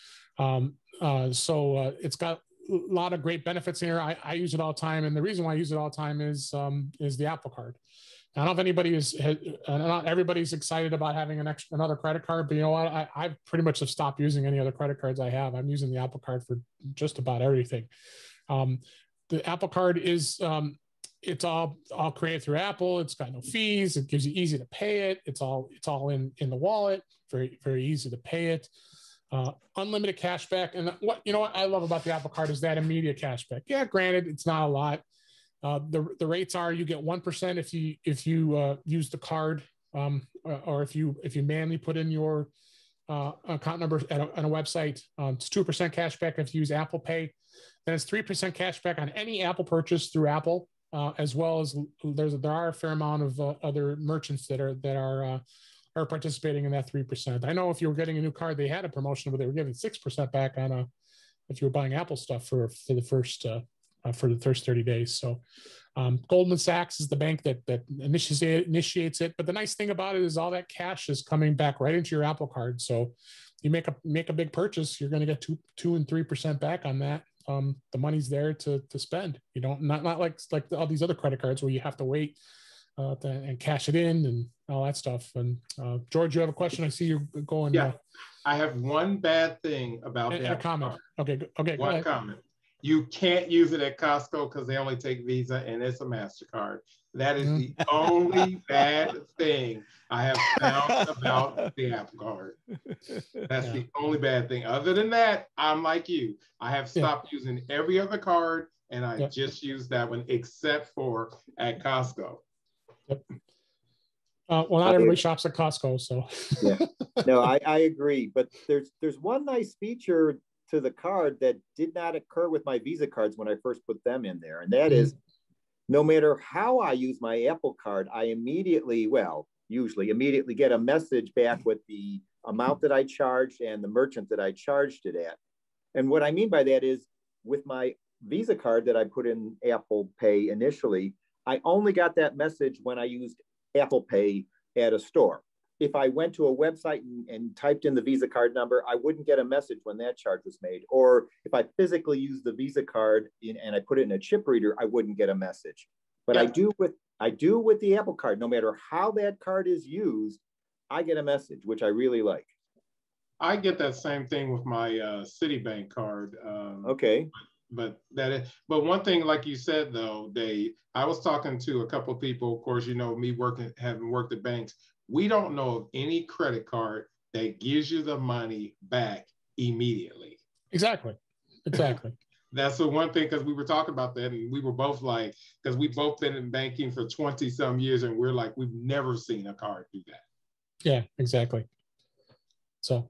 It's got a lot of great benefits here. I use it all the time, and the reason why I use it all the time is the Apple Card. I don't know if anybody not everybody's excited about having another credit card, but you know what? I pretty much have stopped using any other credit cards I have. I'm using the Apple Card for just about everything. The Apple Card is it's all created through Apple. It's got no fees. It gives you easy to pay it. It's all in the wallet. Very, very easy to pay it. Unlimited cash back. And what I love about the Apple Card is that immediate cash back. Yeah, granted, it's not a lot. The rates are you get 1% if you use the card, or if you manually put in your account number on a website. It's 2% cash back if you use Apple Pay. Then it's 3% cash back on any Apple purchase through Apple, as well as there are a fair amount of other merchants that are participating in that 3%. I know if you were getting a new card, they had a promotion where they were giving 6% back on if you were buying Apple stuff for the first 30 days. So Goldman Sachs is the bank that initiates it. But the nice thing about it is all that cash is coming back right into your Apple Card. So you make a big purchase, you're going to get 2 and 3% back on that. The money's there to spend. You don't not like all these other credit cards where you have to wait and cash it in and all that stuff. And George, you have a question? I see you're going. Yeah, I have one bad thing about that. A comment. Okay. One comment. You can't use it at Costco because they only take Visa and it's a MasterCard. That is the only bad thing I have found about the Apple Card. That's the only bad thing. Other than that, I'm like you. I have stopped using every other card, and I just use that one except for at Costco. Yep. Well, not everybody shops at Costco, so. Yeah. No, I agree. But there's one nice feature to the card that did not occur with my Visa cards when I first put them in there. And that is, no matter how I use my Apple Card, I usually immediately get a message back with the amount that I charged and the merchant that I charged it at. And what I mean by that is with my Visa card that I put in Apple Pay initially, I only got that message when I used Apple Pay at a store. If I went to a website and typed in the Visa card number, I wouldn't get a message when that charge was made. Or if I physically used the Visa card and I put it in a chip reader, I wouldn't get a message. But I do with the Apple card. No matter how that card is used, I get a message, which I really like. I get that same thing with my Citibank card. Okay. But one thing, like you said though, Dave, I was talking to a couple of people. Of course, you know me having worked at banks. We don't know of any credit card that gives you the money back immediately. Exactly. That's the one thing, because we were talking about that, and we were both like, because we've both been in banking for 20 some years, and we're like, we've never seen a card do that. Yeah, exactly. So,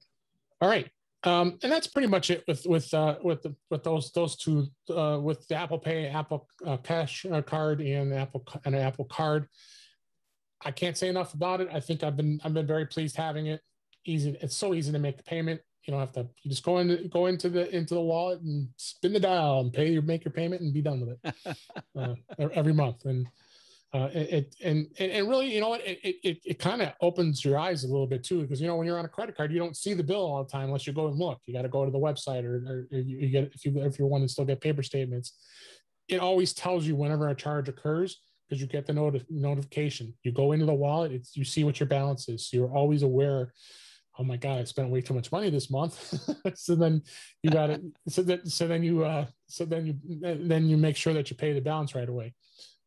all right. And that's pretty much it with those two, with the Apple Pay, Apple Cash card, and an Apple Card. I can't say enough about it. I think I've been very pleased having it. Easy. It's so easy to make the payment. You don't have to. You just go into the wallet and spin the dial and make your payment and be done with it every month. And really, you know what, it kind of opens your eyes a little bit too, because, you know, when you're on a credit card, you don't see the bill all the time unless you go and look. You got to go to the website, or you get, if you want to still get paper statements. It always tells you whenever a charge occurs, because you get the notification. You go into the wallet, you see what your balance is, so you're always aware. Oh my God, I spent way too much money this month. So then you got it. Then you make sure that you pay the balance right away.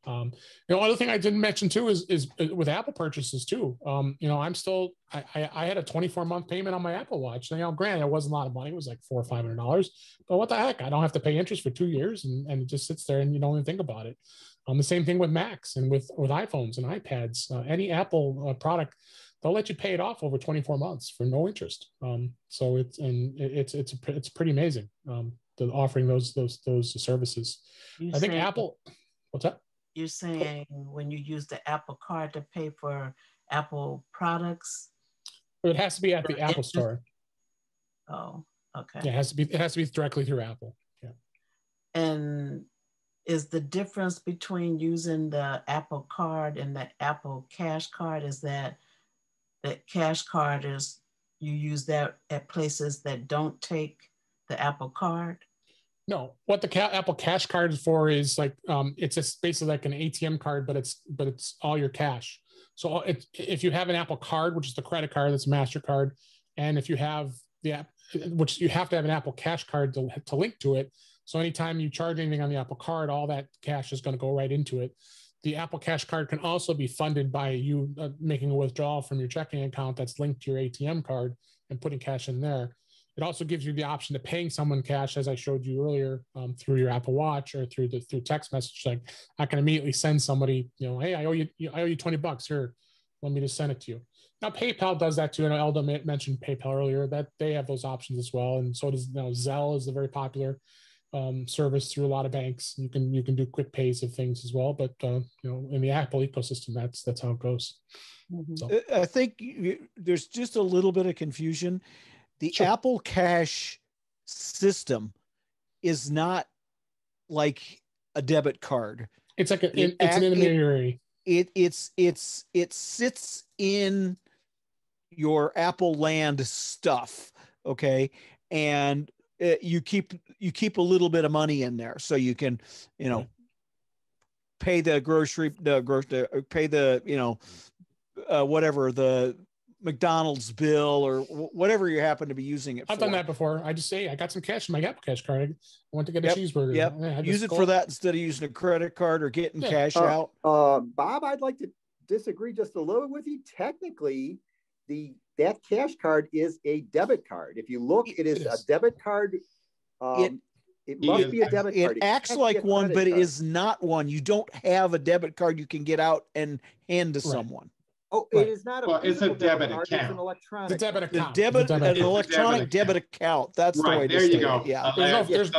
You know, other thing I didn't mention too is with Apple purchases too. You know, I had a 24-month payment on my Apple Watch. You know, granted, it wasn't a lot of money. It was like $400 or $500, but what the heck? I don't have to pay interest for 2 years, and it just sits there and you don't even think about it. The same thing with Macs and with iPhones and iPads. Any Apple product, they'll let you pay it off over 24 months for no interest. So it's pretty amazing. Offering those services. I think Apple. What's that? You're saying when you use the Apple Card to pay for Apple products? It has to be at the Apple Store. Oh, okay. Yeah, it has to be directly through Apple. Yeah. And is the difference between using the Apple Card and the Apple Cash Card is that the Cash Card is, you use that at places that don't take the Apple Card? No, what the Apple Cash Card is for is like, it's just basically like an ATM card, but it's all your cash. So if you have an Apple Card, which is the credit card, that's a MasterCard, and if you have the app, which you have to have an Apple Cash Card to link to it. So anytime you charge anything on the Apple Card, all that cash is going to go right into it. The Apple Cash Card can also be funded by you making a withdrawal from your checking account that's linked to your ATM card and putting cash in there. It also gives you the option of paying someone cash, as I showed you earlier, through your Apple Watch or through text message. Like I can immediately send somebody, you know, hey, I owe you $20 here. Let me just send it to you. Now PayPal does that too. And Elda mentioned PayPal earlier, that they have those options as well. And so does, you know, Zelle is a very popular service through a lot of banks. You can do quick pays of things as well. But you know, in the Apple ecosystem, that's how it goes. Mm-hmm. So. I think there's just a little bit of confusion. The Apple Cash system is not like a debit card. It's like it's an intermediary. It sits in your Apple land stuff, okay, and you keep a little bit of money in there, so you can, you know, pay the pay the, you know, whatever, the McDonald's bill or whatever you happen to be using it for. I've done that before. I just say I got some cash in my Apple Cash card. I went to get a cheeseburger. Yep. Use it for that instead of using a credit card or getting cash out. Bob, I'd like to disagree just a little with you. Technically, that cash card is a debit card. If you look, it is a debit card. It must be a debit card. It acts like one, but it is not one. You don't have a debit card you can get out and hand to someone. Oh, it is not a. It's a debit account. It's an electronic. It's a debit account. An electronic debit account. That's the way. There you go. Yeah. There's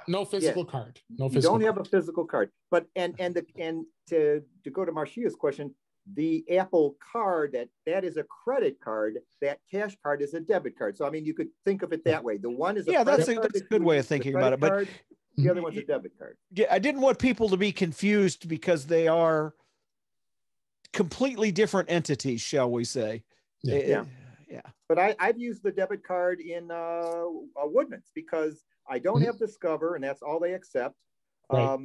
no physical card. No physical. You don't have a physical card. But and to go to Marcia's question, the Apple card, that is a credit card, that cash card is a debit card. So I mean, you could think of it that way. The one is a that's a good way of thinking about it. But the other one's a debit card. Yeah, I didn't want people to be confused because they are completely different entities, shall we say? Yeah. But I've used the debit card in Woodman's because I don't have Discover, and that's all they accept. Right.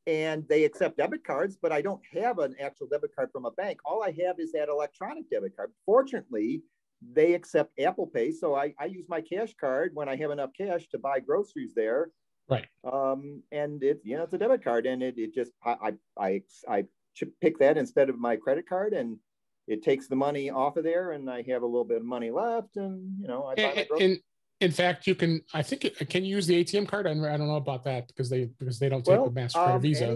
And they accept debit cards, but I don't have an actual debit card from a bank. All I have is that electronic debit card. Fortunately, they accept Apple Pay, so I use my cash card when I have enough cash to buy groceries there. Right. And it's a debit card, and it just I pick that instead of my credit card, and it takes the money off of there, and I have a little bit of money left, and I buy my groceries. In fact, you can. I think can you use the ATM card? I don't know about that because they don't take the MasterCard or Visa.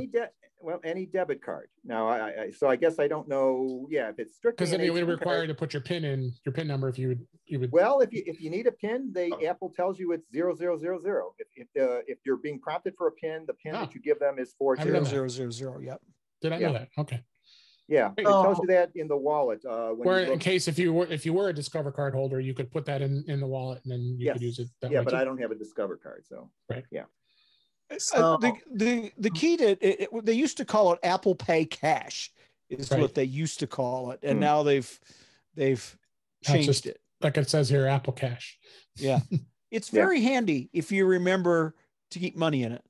Any debit card. Now, so I guess I don't know. Yeah, if it's strictly because it would require you to put your PIN number if you would. Well, if you need a PIN, Apple tells you it's 0000. If you're being prompted for a PIN, the PIN that you give them is 40000. Yep. Did I know that? Okay. Yeah, it tells you that in the wallet. Where in case if you were a Discover card holder, you could put that in the wallet and then you could use it. That way but too. I don't have a Discover card, so right. Yeah. The key to it, they used to call it Apple Pay Cash, is what they used to call it, and now they've changed it. Like it says here, Apple Cash. Yeah, it's very handy if you remember to keep money in it.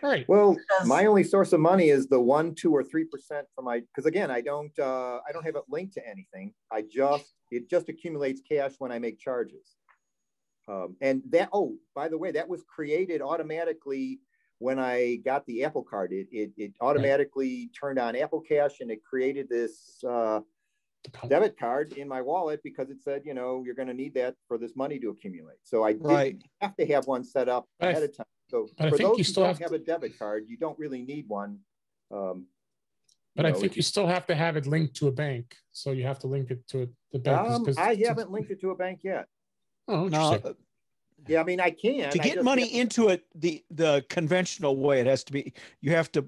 Right. Well, my only source of money is the 1%, 2%, or 3% from because again, I don't have it linked to anything. It just accumulates cash when I make charges. And that, by the way, that was created automatically when I got the Apple card. It automatically turned on Apple Cash, and it created this debit card in my wallet because it said, you're going to need that for this money to accumulate. So I didn't have to have one set up ahead of time. So for those who don't have a debit card, you don't really need one. But I think you still have to have it linked to a bank. So you have to link it to the bank. I haven't linked it to a bank yet. Oh, interesting. Yeah, I mean, I can. To get money into it the conventional way, it has to be, you have to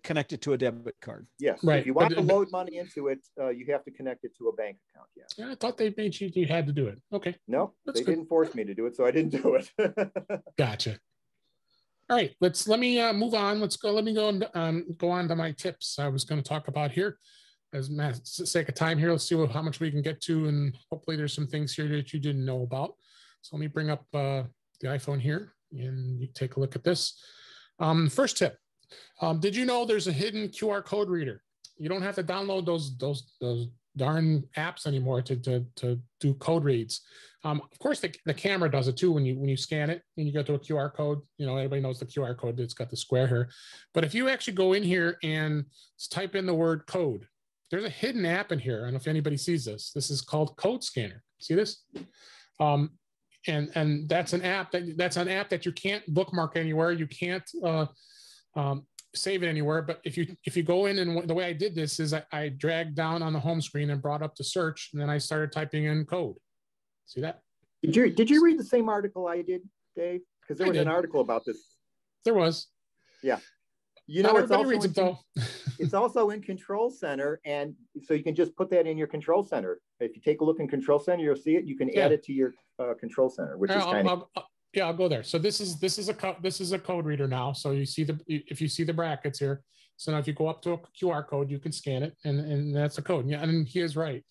connect it to a debit card. Yes. Right. If you want to load money into it, you have to connect it to a bank account. Yeah, I thought they made you had to do it. Okay. No, they didn't force me to do it, so I didn't do it. Gotcha. All right, let me move on. Let me go on to my tips I was going to talk about here. As for the sake of time here, let's see how much we can get to, and hopefully there's some things here that you didn't know about. So let me bring up the iPhone here, and you take a look at this. First tip: did you know there's a hidden QR code reader? You don't have to download those darn apps anymore to do code reads. Of course, the camera does it too when you scan it and you go to a QR code. Everybody knows the QR code. It's got the square here. But if you actually go in here and type in the word code, there's a hidden app in here. I don't know if anybody sees this. This is called Code Scanner. See this? And that's an app that you can't bookmark anywhere. You can't save it anywhere. But if you go in, and the way I did this is I dragged down on the home screen and brought up the search, and then I started typing in code. See that? Did you read the same article I did, Dave? Because there was an article about this. There was. Yeah. It's also in Control Center, and so you can just put that in your Control Center. If you take a look in Control Center, you'll see it. You can add it to your Control Center, which is kind of. Yeah, I'll go there. So this is a code reader now. So if you see the brackets here. So now if you go up to a QR code, you can scan it, and that's a code. Yeah, and he is right.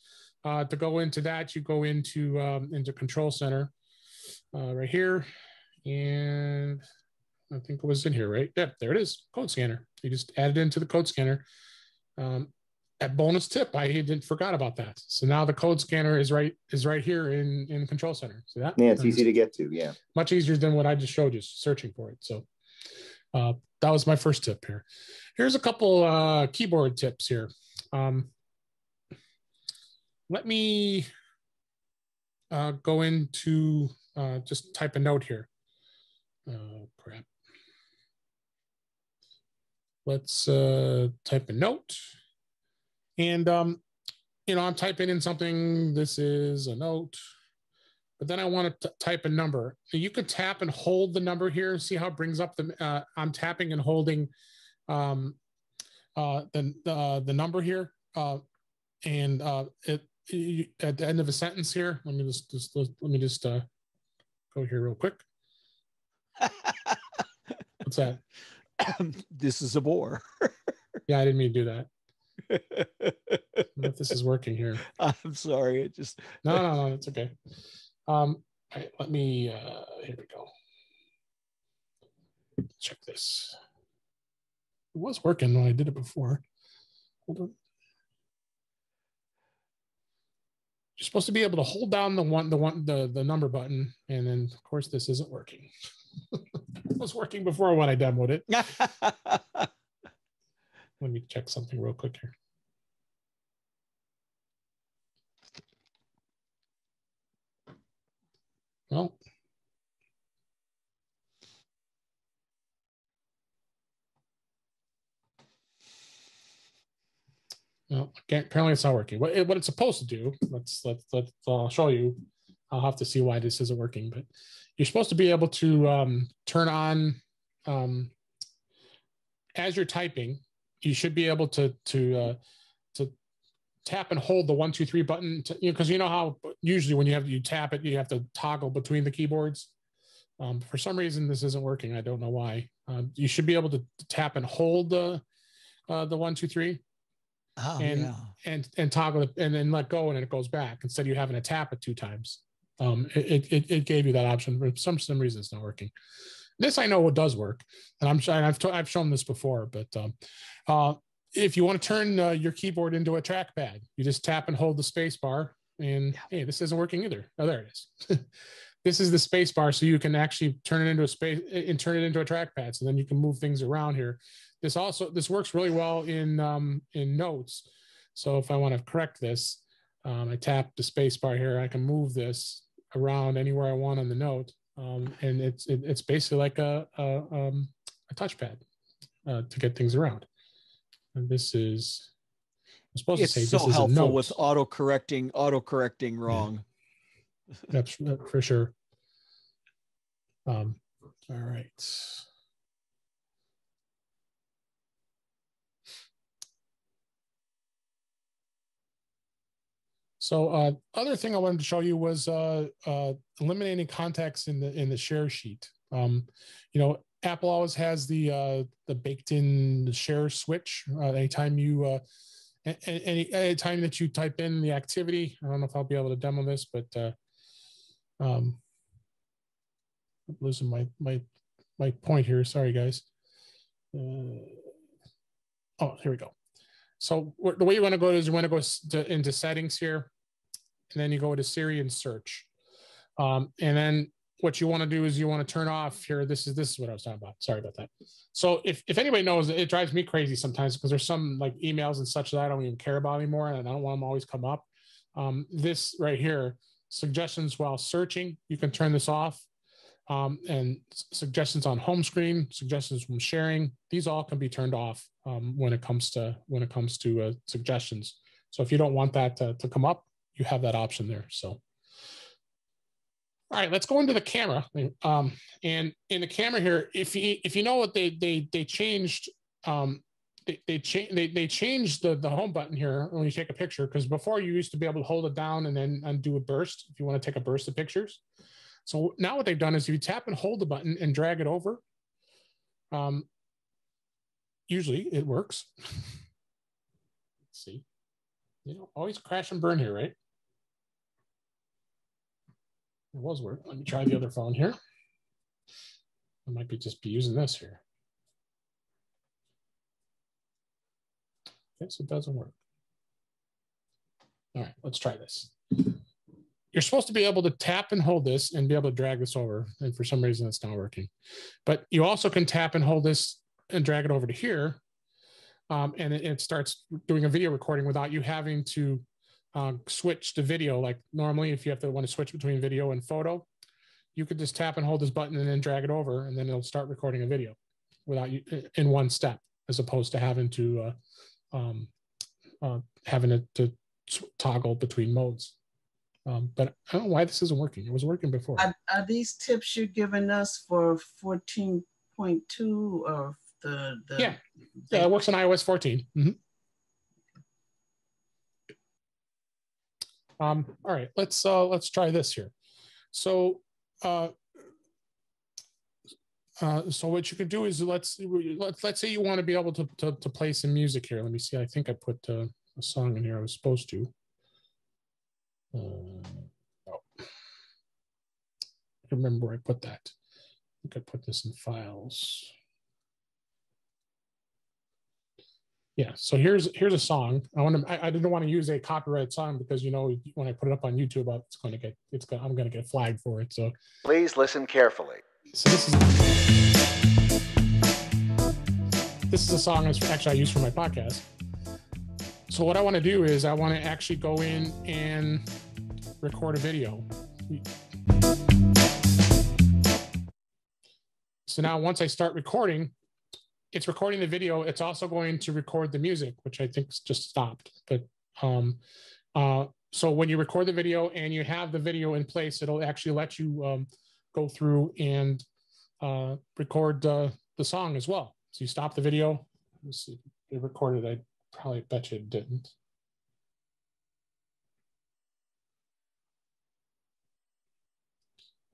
To go into that, you go into Control Center right here, and I think it was in here, right? Yep, there it is, Code Scanner. You just add it into the Code Scanner. That bonus tip, I forgot about that. So now the Code Scanner is right here in Control Center. See that? Yeah, it's easy to get to. Yeah, much easier than what I just showed you, searching for it. So that was my first tip here. Here's a couple keyboard tips here. Let me go into just type a note here. Oh, crap. Let's type a note. And, I'm typing in something. This is a note. But then I want to type a number. You could tap and hold the number here. See how it brings up I'm tapping and holding the number here, and at the end of a sentence here. Let me just go here real quick. What's that? This is a bore. Yeah, I didn't mean to do that. I don't know if this is working here. I'm sorry. It just no, it's okay. All right, let me here we go. Check this. It was working when I did it before. Hold on. You're supposed to be able to hold down the number button, and then of course this isn't working. It was working before when I demoed it. Let me check something real quick here. Well, no, apparently it's not working. What it's supposed to do, I'll show you. I'll have to see why this isn't working, but you're supposed to be able to turn on, as you're typing, you should be able to tap and hold the 1, 2, 3 button, because you know how usually when you tap it, you have to toggle between the keyboards. For some reason, this isn't working. I don't know why. You should be able to tap and hold the 1, 2, 3. Oh, and toggle it and then let go and it goes back instead of you having to tap it 2 times. It gave you that option, but for some reason it's not working. This I know it does work, and I've shown this before. But if you want to turn your keyboard into a trackpad, you just tap and hold the space bar. And hey, this isn't working either. Oh, there it is. This is the space bar, so you can actually turn it into a trackpad. So then you can move things around here. This works really well in notes. So if I want to correct this, I tap the space bar here. I can move this around anywhere I want on the note, and it's basically like a touchpad to get things around. And this is I'm supposed to say it's this so is helpful with autocorrecting wrong. That's for sure. All right. So other thing I wanted to show you was eliminating contacts in the share sheet. Apple always has the baked-in share switch. Anytime that you type in the activity, I don't know if I'll be able to demo this, but I'm losing my point here. Sorry, guys. Oh, here we go. So the way you want to go is you want to go into settings here, and then you go to Siri and search. And then what you want to do is you want to turn off here. This is what I was talking about. Sorry about that. So if anybody knows, it drives me crazy sometimes because there's some like emails and such that I don't even care about anymore, and I don't want them to always come up. This right here, suggestions while searching, you can turn this off. And suggestions on home screen, suggestions when sharing, these all can be turned off when it comes to suggestions. So if you don't want that to come up, you have that option there. So, all right, let's go into the camera. And in the camera here, if you know what they changed, they changed the home button here when you take a picture, because before you used to be able to hold it down and then undo a burst if you want to take a burst of pictures. So now what they've done is if you tap and hold the button and drag it over, usually it works. Let's see, always crash and burn here, right? It was working. Let me try the other phone here. I might just be using this here. Okay, so it doesn't work. All right, let's try this. You're supposed to be able to tap and hold this and be able to drag this over. And for some reason, it's not working. But you also can tap and hold this and drag it over to here. And it starts doing a video recording without you having to switch to video. Like normally, if you want to switch between video and photo, you could just tap and hold this button and then drag it over, and then it'll start recording a video without you in one step, as opposed to having to toggle between modes. But I don't know why this isn't working. It was working before. Are these tips you're giving us for 14.2 or the yeah. Yeah, it works on iOS 14. Mm-hmm. All right, let's try this here. So so what you can do is let's say you want to be able to play some music here. Let me see. I think I put a song in here. I was supposed to. Oh. I remember where I put that. I think I put this in files. Yeah. So here's a song. I didn't want to use a copyright song because when I put it up on YouTube, I'm going to get flagged for it. So please listen carefully. So this is a song I use for my podcast. So what I want to do is I want to actually go in and record a video. So now once I start recording, it's recording the video. It's also going to record the music, which I think just stopped. But so when you record the video and you have the video in place, it'll actually let you go through and record the song as well. So you stop the video. Let's see, it recorded. I probably bet you it didn't.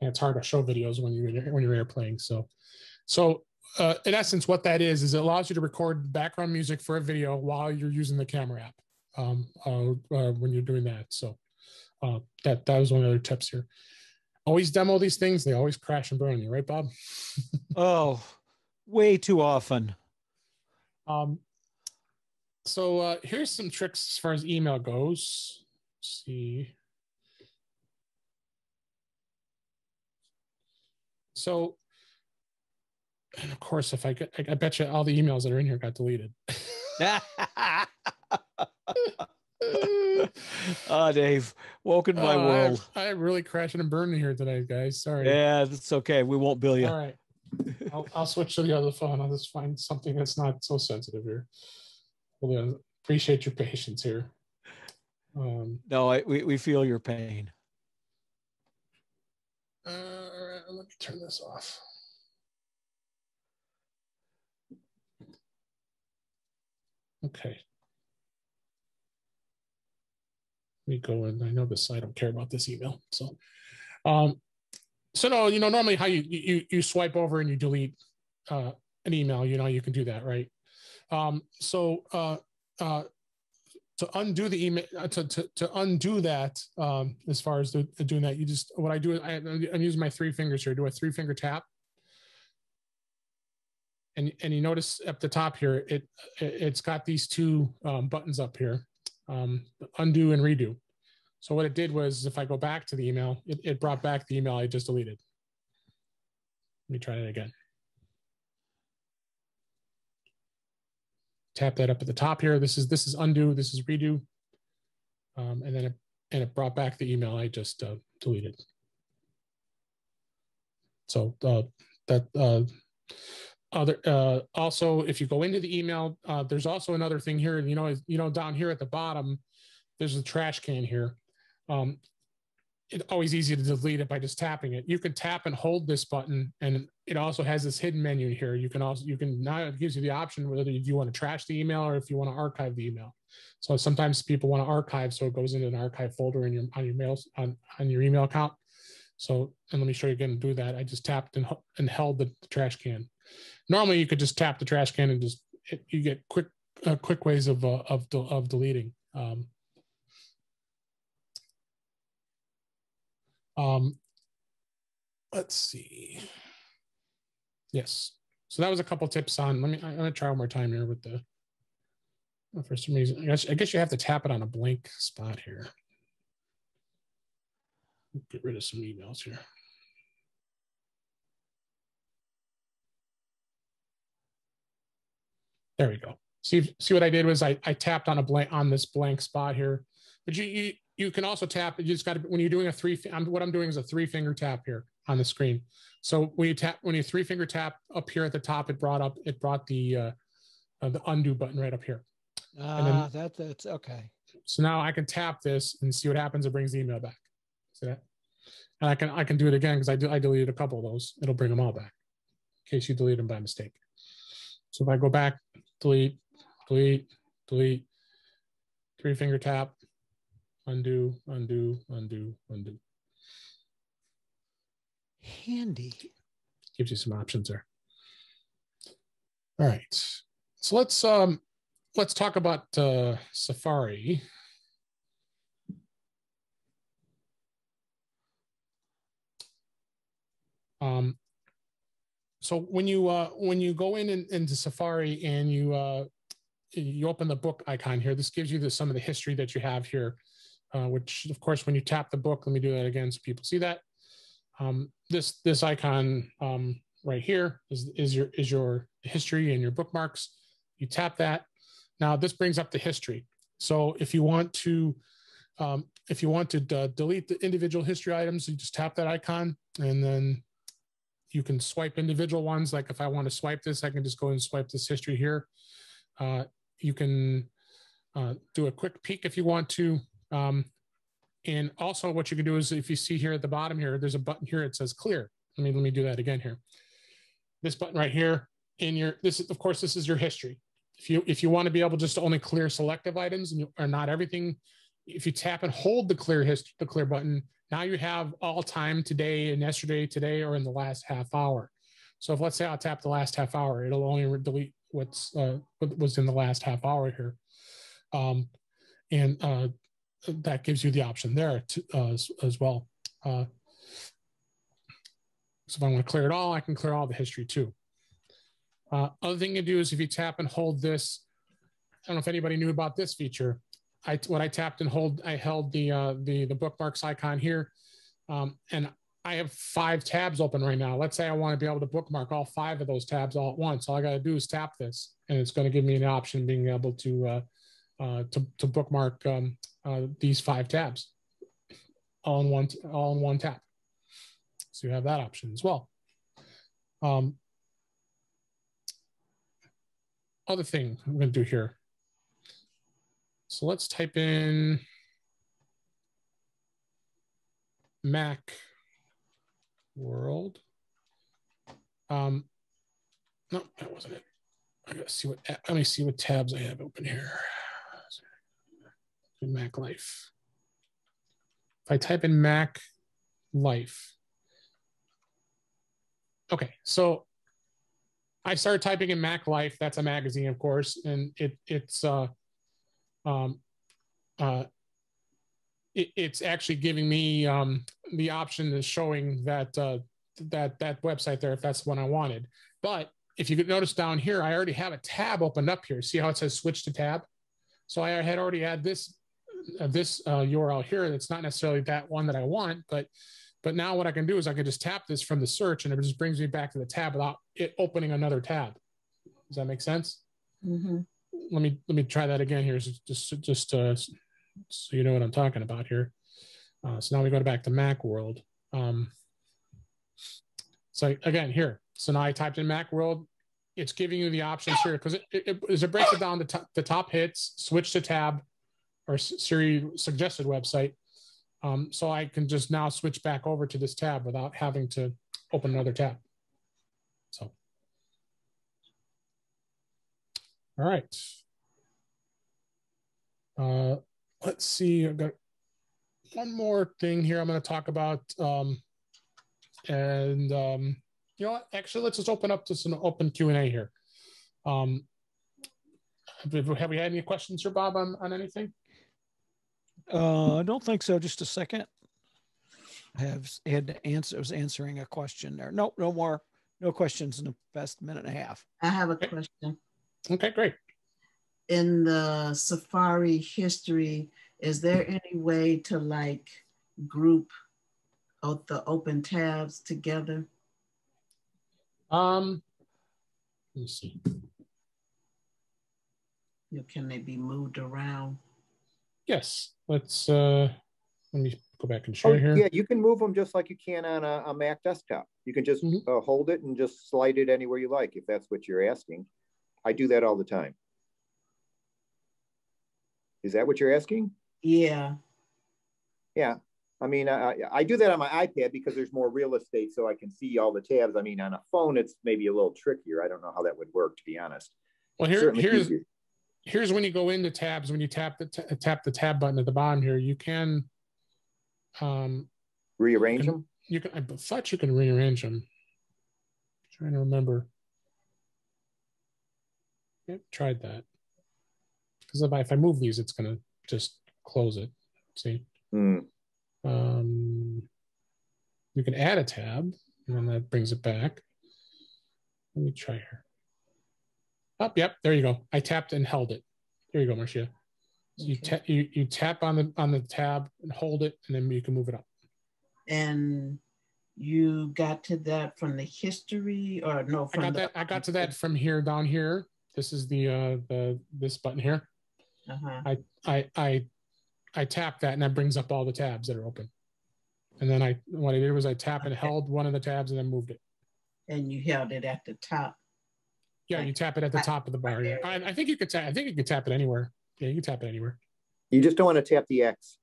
And it's hard to show videos when you're airplaying. So in essence, what that is it allows you to record background music for a video while you're using the camera app when you're doing that. So that was one of the other tips here. Always demo these things. They always crash and burn on you, right, Bob? Oh, way too often. So here's some tricks as far as email goes. Let's see. So, and of course, I bet you all the emails that are in here got deleted. Oh, Dave, welcome to my world. I'm really crashing and burning here today, guys. Sorry. Yeah, that's okay. We won't bill you. All right. I'll switch to the other phone. I'll just find something that's not so sensitive here. Hold on. Appreciate your patience here. No, we feel your pain. Let me turn this off. Okay. Let me go in. I know this. I don't care about this email. So, no, normally how you swipe over and you delete an email. You can do that, right? To undo the email, to undo that, as far as doing that, what I do is I'm using my 3 fingers here. Do a 3-finger tap, and you notice at the top here, it's got these 2 buttons up here, undo and redo. So what it did was, if I go back to the email, it brought back the email I just deleted. Let me try that again. Tap that up at the top here. This is undo. This is redo, and then it brought back the email I just deleted. So also, if you go into the email, there's also another thing here. Down here at the bottom, there's a trash can here. It's always easy to delete it by just tapping it. You can tap and hold this button, and it also has this hidden menu here. Now it gives you the option whether you want to trash the email or if you want to archive the email. So sometimes people want to archive, so it goes into an archive folder on your email account. So, and let me show you again to do that. I just tapped and held the trash can. Normally, you could just tap the trash can and you get quick ways of deleting. Let's see. Yes. So that was a couple tips on. I'm gonna try one more time here with the. For some reason, I guess you have to tap it on a blank spot here. Get rid of some emails here. There we go. See what I did was I tapped on this blank spot here, but you can also tap. You just got to, when you're doing what I'm doing is a 3-finger tap here on the screen. So when you 3-finger tap up here at the top, it brought the undo button right up here. That's okay. So now I can tap this and see what happens. It brings the email back. See that? And I can do it again because I deleted a couple of those. It'll bring them all back in case you delete them by mistake. So if I go back, delete, delete, delete, 3-finger tap, undo, undo, undo, undo. Handy. Gives you some options there. All right, so let's talk about Safari. So when you go into Safari and you open the book icon here, this gives you some of the history that you have here, which of course, when you tap the book, let me do that again so people see that. This icon right here is your history and your bookmarks. You tap that. Now this brings up the history. So if you want to delete the individual history items, you just tap that icon, and then you can swipe individual ones. Like if I want to swipe this, I can just go and swipe this history here. You can do a quick peek if you want to. And also what you can do is, if you see here at the bottom here, there's a button here, it says clear. Let me do that again here. This button right here, this is your history. If you want to be able just to only clear selective items or not everything, if you tap and hold the clear button, now you have all time today and yesterday, today, or in the last half hour. So if, let's say I'll tap the last half hour, it'll only delete what was in the last half hour here. That gives you the option there as well. So if I want to clear it all, I can clear all the history too. Other thing you do is if you tap and hold this, I don't know if anybody knew about this feature. When I tapped and I held the bookmarks icon here, and I have 5 tabs open right now. Let's say I want to be able to bookmark all 5 of those tabs all at once. All I got to do is tap this, and it's going to give me an option being able to bookmark these 5 tabs all in one tap. So you have that option as well. Other thing I'm going to do here. So let's type in Mac World. No, that wasn't it. I gotta see let me see what tabs I have open here. Mac Life. If I type in Mac Life. Okay, so I started typing in Mac Life. That's a magazine, of course, and it's actually giving me the option is showing that that website there if that's the one I wanted. But if you could notice down here, I already have a tab opened up here. See how it says switch to tab? So I had already had this URL here. That's not necessarily that one that I want, but now what I can do is I can just tap this from the search, and it just brings me back to the tab without it opening another tab. Does that make sense? Mm-hmm. Let me try that again here, just so you know what I'm talking about here. So now we go back to Mac World. So again here, so now I typed in Mac World. It's giving you the options here because it breaks it down to the top hits, switch to tab, or Siri suggested website. So I can just now switch back over to this tab without having to open another tab. So, all right. Let's see. I've got one more thing here I'm going to talk about. You know what? Actually, let's just open up to some open Q&A here. Have we had any questions here, Bob, on anything? I don't think so. Just a second. I was answering a question there. Nope, no more. No questions in the past minute and a half. I have a question. Okay, great. In the Safari history, is there any way to like group the open tabs together? Let me see. Can they be moved around? Yes. Let me go back and share here. Yeah, you can move them just like you can on a Mac desktop. You can just hold it and just slide it anywhere you like, if that's what you're asking. I do that all the time. Is that what you're asking? Yeah. Yeah. I mean, I do that on my iPad because there's more real estate, so I can see all the tabs. I mean, on a phone, it's maybe a little trickier. I don't know how that would work, to be honest. Well, here's when you go into tabs. When you tap the tab button at the bottom here, you can rearrange them. You can. I thought you can rearrange them. I'm trying to remember. Yep, tried that. Because if I move these, it's gonna just close it. See. You can add a tab, and then that brings it back. Let me try here. Oh, yep, there you go. I tapped and held it. There you go, Marcia. So you tap on the tab and hold it, and then you can move it up. And you got to that from the history, or no? From I got to that from here down here. This is this button here. I tap that, and that brings up all the tabs that are open. And then what I did was I tapped and held one of the tabs, and then moved it. And you held it at the top. Yeah, you tap it at the top of the bar. Yeah. I think you could tap. I think you could tap it anywhere. Yeah, you can tap it anywhere. You just don't want to tap the X.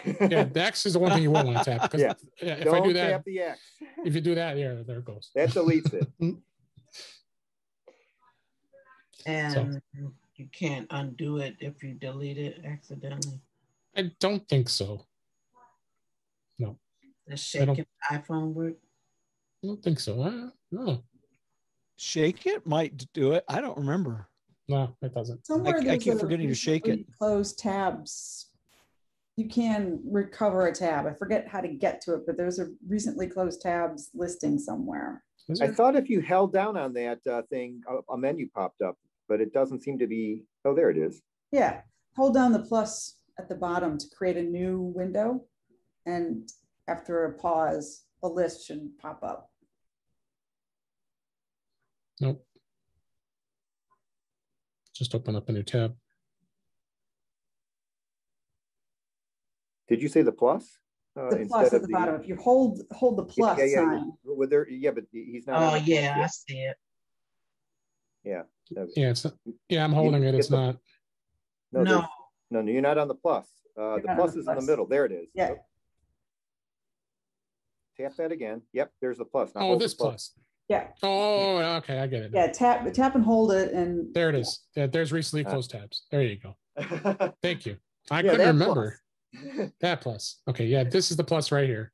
Yeah, the X is the one thing you won't want to tap. Because if I do that, tap the X. If you do that, yeah, there it goes. That deletes it. And you can't undo it if you delete it accidentally. I don't think so. No. Does shaking iPhone work? I don't think so. No. Shake it might do it. I don't remember. No, it doesn't. I keep forgetting to shake it. Close tabs. You can recover a tab. I forget how to get to it, but there's a recently closed tabs listing somewhere. I thought if you held down on that thing, a menu popped up, but it doesn't seem to be. Oh, there it is. Yeah. Hold down the plus at the bottom to create a new window. And after a pause, a list should pop up. Nope. Just open up a new tab. Did you say the plus? The plus at the bottom. If you hold the plus sign. Well, but he's not. Oh yeah, I see it. Yeah. Yeah, I'm holding it. It's not. No, you're not on the plus. The plus is in the middle. There it is. Yeah. Oh. Tap that again. Yep, there's the plus. Now this plus. Yeah. Oh, okay, I get it. Yeah, tap and hold it, and there it is. Yeah, there's recently closed tabs. There you go. Thank you. I couldn't remember that plus. Okay, yeah, this is the plus right here.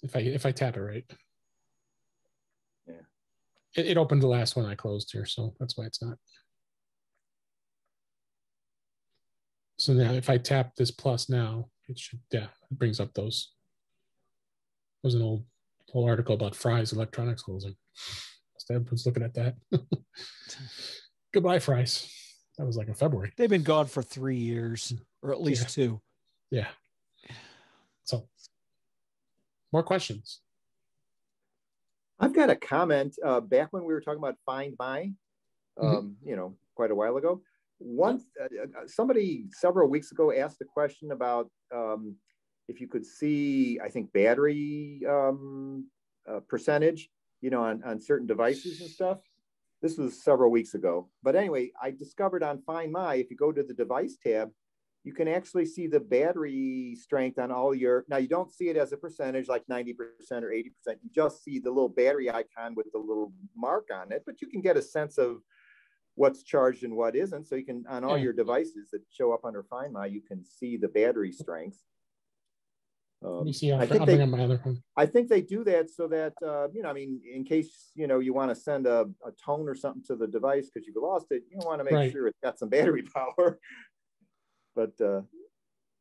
If I tap it right. Yeah. It opened the last one I closed here, so that's why it's not. So now if I tap this plus now, it should, it brings up those. There's an old whole article about Fry's electronics closing. I was looking at that. Goodbye, Fry's. That was like in February. They've been gone for 3 years, or at least 2. Yeah. So, more questions? I've got a comment. Back when we were talking about Find My, quite a while ago, somebody several weeks ago asked a question about if you could see, I think, battery percentage, on certain devices and stuff. This was several weeks ago. But anyway, I discovered on Find My, if you go to the device tab, you can actually see the battery strength on all your, now you don't see it as a percentage like 90% or 80%. You just see the little battery icon with the little mark on it, but you can get a sense of what's charged and what isn't. So you can, on all your devices that show up under Find My, you can see the battery strength. Let me see. I'll bring up my other one. I think they do that so that, in case, you want to send a tone or something to the device because you've lost it, you want to make sure it's got some battery power. But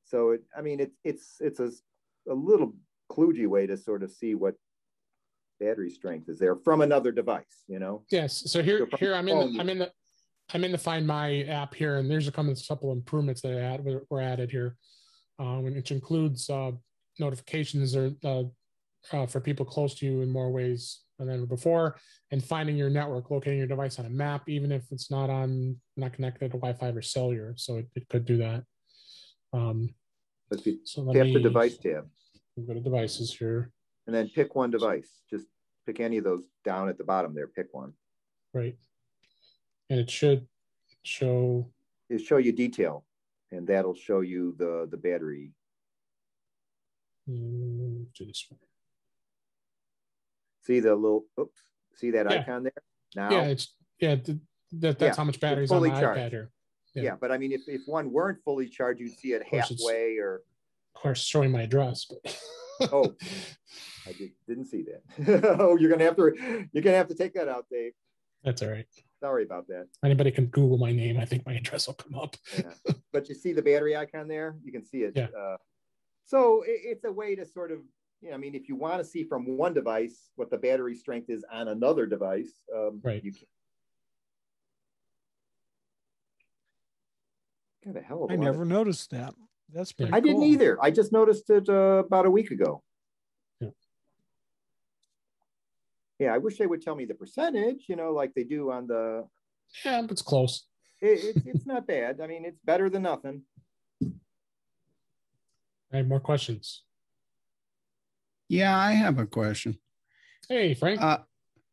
so it's a little kludgy way to sort of see what battery strength is there from another device, Yes. So here I'm in the Find My app here, and there's a couple of improvements that were added here, which includes notifications for people close to you in more ways than ever before, and finding your network, locating your device on a map, even if it's not connected to Wi-Fi or cellular. So it could do that. Tap the device tab. Go to devices here. And then pick one device. Just pick any of those down at the bottom there. Pick one. Right. And it should show. It'll show you detail, and that'll show you the battery. Do this one. See the little, see that icon there? Now, Yeah, that's how much battery's on my iPad here. Yeah, but I mean, if one weren't fully charged, you'd see it halfway or. Of course, showing my address. But oh, I didn't see that. Oh, you're gonna have to take that out, Dave. That's all right. Sorry about that. Anybody can Google my name. I think my address will come up. Yeah. But you see the battery icon there? You can see it. Yeah. So it's a way to sort of, I mean, if you want to see from one device what the battery strength is on another device, right. You can. God, a hell of a I lot never noticed that. That's pretty I cool. didn't either. I just noticed it about a week ago. Yeah, I wish they would tell me the percentage, like they do on the. Yeah, it's close. It's not bad. I mean, it's better than nothing. I have more questions. Yeah, I have a question. Hey, Frank.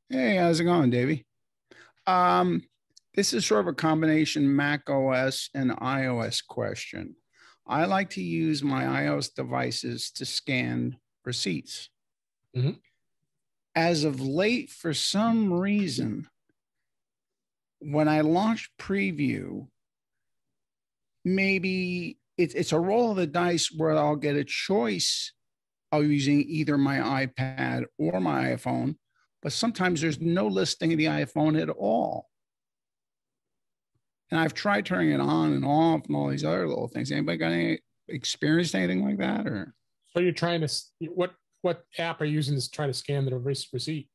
Hey, how's it going, Davey? This is sort of a combination Mac OS and iOS question. I like to use my iOS devices to scan receipts. Mm-hmm. As of late, for some reason, when I launch Preview, maybe it's a roll of the dice where I'll get a choice of using either my iPad or my iPhone, but sometimes there's no listing of the iPhone at all. And I've tried turning it on and off and all these other little things. Anybody got any experienced anything like that? Or so you're trying to what app are you using to try to scan the receipt?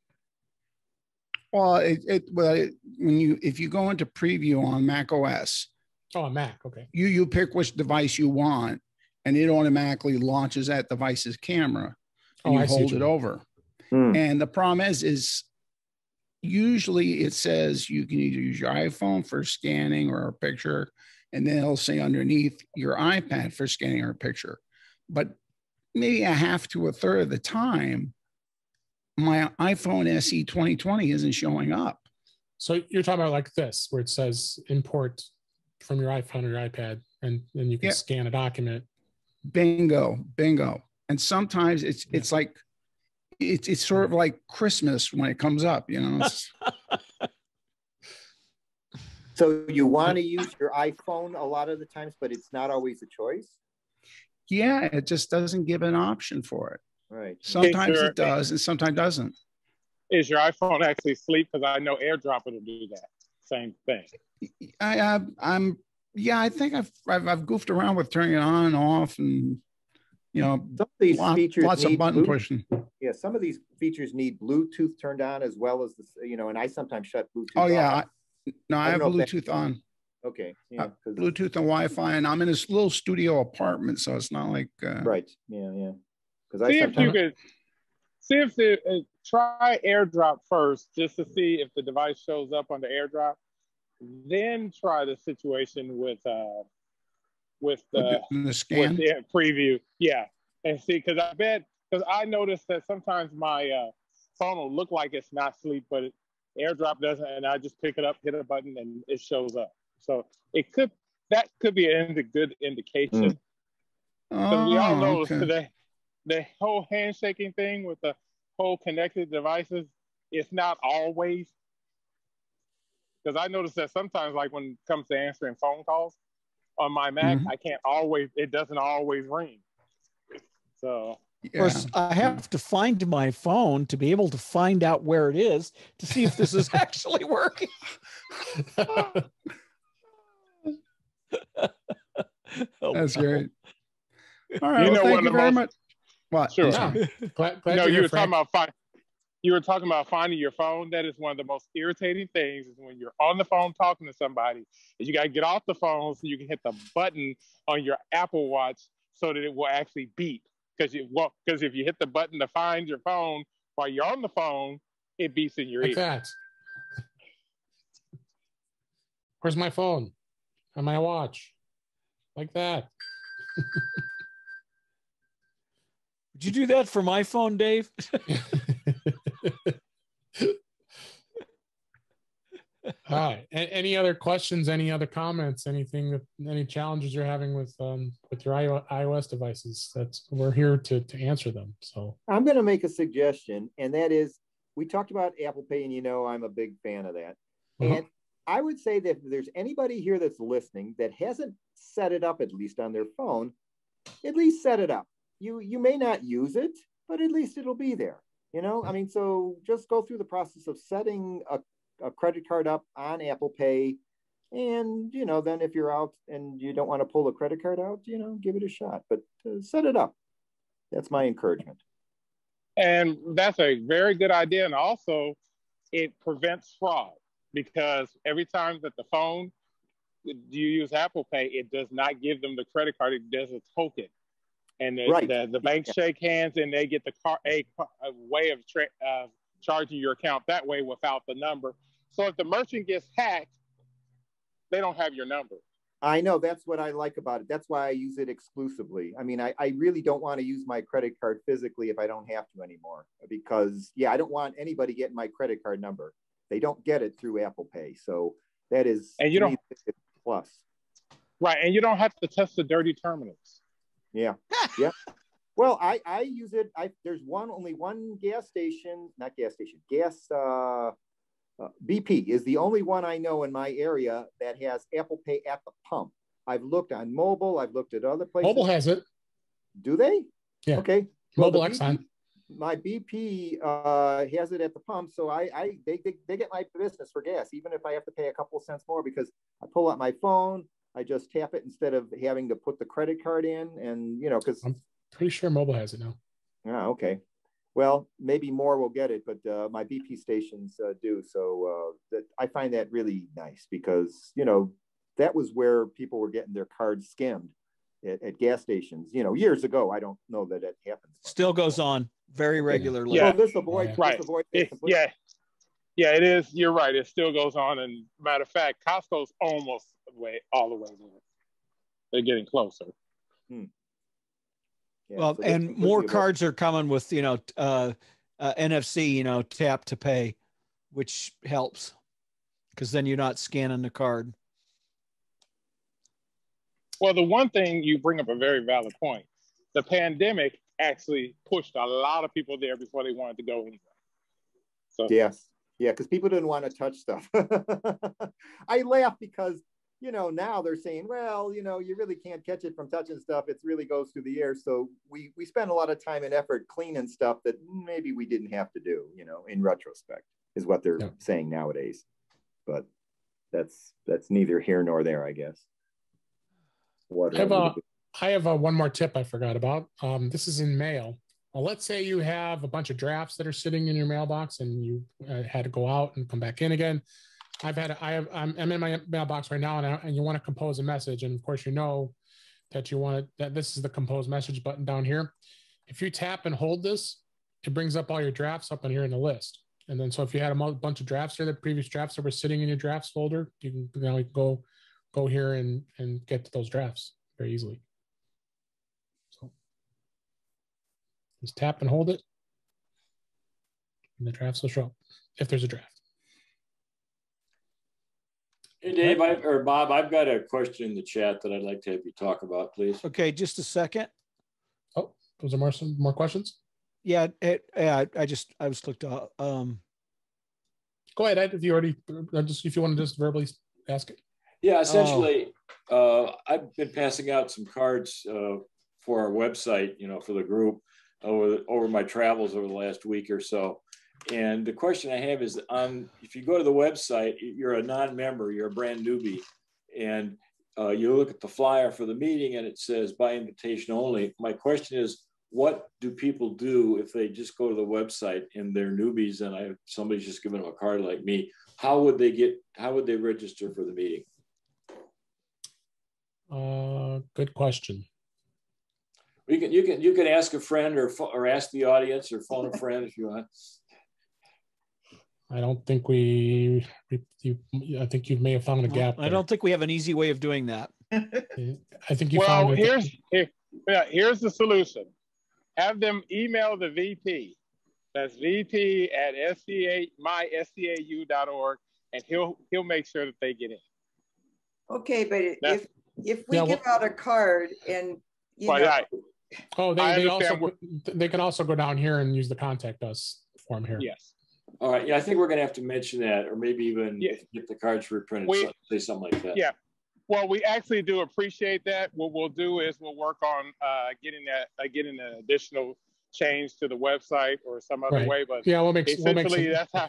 Well, if you go into Preview on Mac OS. Oh, on Mac, okay. You pick which device you want, and it automatically launches that device's camera. And you hold it over. And the problem is usually it says you can either use your iPhone for scanning or a picture, and then it'll say underneath your iPad for scanning or a picture. But maybe a half to a third of the time, my iPhone SE 2020 isn't showing up. So you're talking about like this, where it says import from your iPhone or your iPad, and then you can scan a document. Bingo. And sometimes it's like, it's sort of like Christmas when it comes up, So you want to use your iPhone a lot of the times, but it's not always a choice? Yeah, it just doesn't give an option for it. Right. Sometimes it does, and sometimes doesn't. Is your iPhone actually asleep? Because I know AirDrop will do that. Same thing. I think I've goofed around with turning it on and off, and some of these features lots of button pushing. Yeah, some of these features need Bluetooth turned on as well as and I sometimes shut Bluetooth. Oh yeah, off. I have Bluetooth on. Okay. Yeah. Bluetooth and Wi-Fi, and I'm in this little studio apartment, so it's not like right. Yeah. Because see if try AirDrop first, just to see if the device shows up on the AirDrop. Then try the situation with the scan, with the Preview. Yeah, and see, because I noticed that sometimes my phone will look like it's not asleep, but AirDrop doesn't, and I just pick it up, hit a button, and it shows up. So that could be a good indication. Because we all know today the whole handshaking thing with the whole connected devices, it's not always. Because I noticed that sometimes, like when it comes to answering phone calls on my Mac, it doesn't always ring. So of course, I have to find my phone to be able to find out where it is to see if this is actually working. That's great. All right, thank you very much. What? Sure. Glad you were talking about you were talking about finding your phone. That is one of the most irritating things, is when you're on the phone talking to somebody, and you got to get off the phone so you can hit the button on your Apple Watch so that it will actually beep. Because if you hit the button to find your phone while you're on the phone, it beeps in your ear. Like that. Where's my phone? On my watch. Like that. Would you do that for my phone, Dave? All right. Any other questions? Any other comments? Any challenges you're having with your iOS devices? We're here to answer them. So I'm going to make a suggestion, and that is, we talked about Apple Pay, and I'm a big fan of that. And I would say that if there's anybody here that's listening that hasn't set it up, at least on their phone, at least set it up. You may not use it, but at least it'll be there. You know, I mean, so just go through the process of setting a credit card up on Apple Pay. And, you know, then if you're out and you don't want to pull a credit card out, you know, give it a shot, but set it up. That's my encouragement. And that's a very good idea. And also it prevents fraud, because every time that the phone, you use Apple Pay, it does not give them the credit card. It does a token. And the banks shake hands and they get a way of charging your account that way without the number. So if the merchant gets hacked, they don't have your number. I know, that's what I like about it. That's why I use it exclusively. I mean, I really don't want to use my credit card physically if I don't have to anymore, because I don't want anybody getting my credit card number. They don't get it through Apple Pay. So that is, and you don't, plus. Right. And you don't have to test the dirty terminals. Yeah. Yeah. Well, I use it. There's only one gas station, BP is the only one I know in my area that has Apple Pay at the pump. I've looked on mobile. I've looked at other places. Mobile has it. Do they? Yeah. Okay. Mobile well, Exxon. My BP has it at the pump, so they get my business for gas, even if I have to pay a couple cents more, because I pull out my phone, I just tap it instead of having to put the credit card in, and you know, because I'm pretty sure mobile has it now. Yeah. Okay. Well, maybe more will get it, but my BP stations do. So that I find that really nice, because, you know, that was where people were getting their cards skimmed at gas stations, you know, years ago. I don't know that it happens. Still goes on very regularly. Yeah. Well, this avoid, right. Yeah, it is. You're right. It still goes on. And matter of fact, Costco's almost all the way there. They're getting closer. Yeah, well, so and more cards are coming with, you know, NFC, you know, tap to pay, which helps, because then you're not scanning the card. Well, the one thing, you bring up a very valid point. The pandemic actually pushed a lot of people there before they wanted to go anywhere. So yes, yeah, because people didn't want to touch stuff. I laugh because, you know, now they're saying, well, you know, you really can't catch it from touching stuff. It really goes through the air. So we spend a lot of time and effort cleaning stuff that maybe we didn't have to do, you know, in retrospect, is what they're saying nowadays. But that's neither here nor there, I guess. I have one more tip I forgot about. This is in mail. Well, let's say you have a bunch of drafts that are sitting in your mailbox and you had to go out and come back in again. I'm in my mailbox right now, and you want to compose a message, and of course you know that this is the compose message button down here. If you tap and hold this, it brings up all your drafts up in here in the list. And then so if you had a bunch of drafts there, the previous drafts that were sitting in your drafts folder, you can now go here and get to those drafts very easily. So just tap and hold it, and the drafts will show up if there's a draft. Hey, Dave, or Bob, I've got a question in the chat that I'd like to have you talk about, please. Okay, just a second. Oh, those are some more questions? Yeah, I was looked up. Go ahead, Ed, if you want to just verbally ask it. Yeah, essentially, I've been passing out some cards for our website, you know, for the group over my travels over the last week or so. And the question I have is, if you go to the website, you're a non-member, you're a brand newbie, and you look at the flyer for the meeting and it says by invitation only. My question is, what do people do if they just go to the website and they're newbies and somebody's just giving them a card like me? How would they register for the meeting? Good question. You can ask a friend or ask the audience or phone a friend if you want. I don't think I think you may have found a gap there. I don't think we have an easy way of doing that. I think you found it. Here's the solution. Have them email the VP. That's VP at myscau.org, and he'll make sure that they get in. Okay, but if we give out a card and they can also go down here and use the contact us form here. Yes. All right. Yeah, I think we're going to have to mention that, or maybe even get the cards reprinted. Say something like that. Yeah. Well, we actually do appreciate that. What we'll do is we'll work on getting an additional change to the website or some other way. But yeah, essentially, that's how.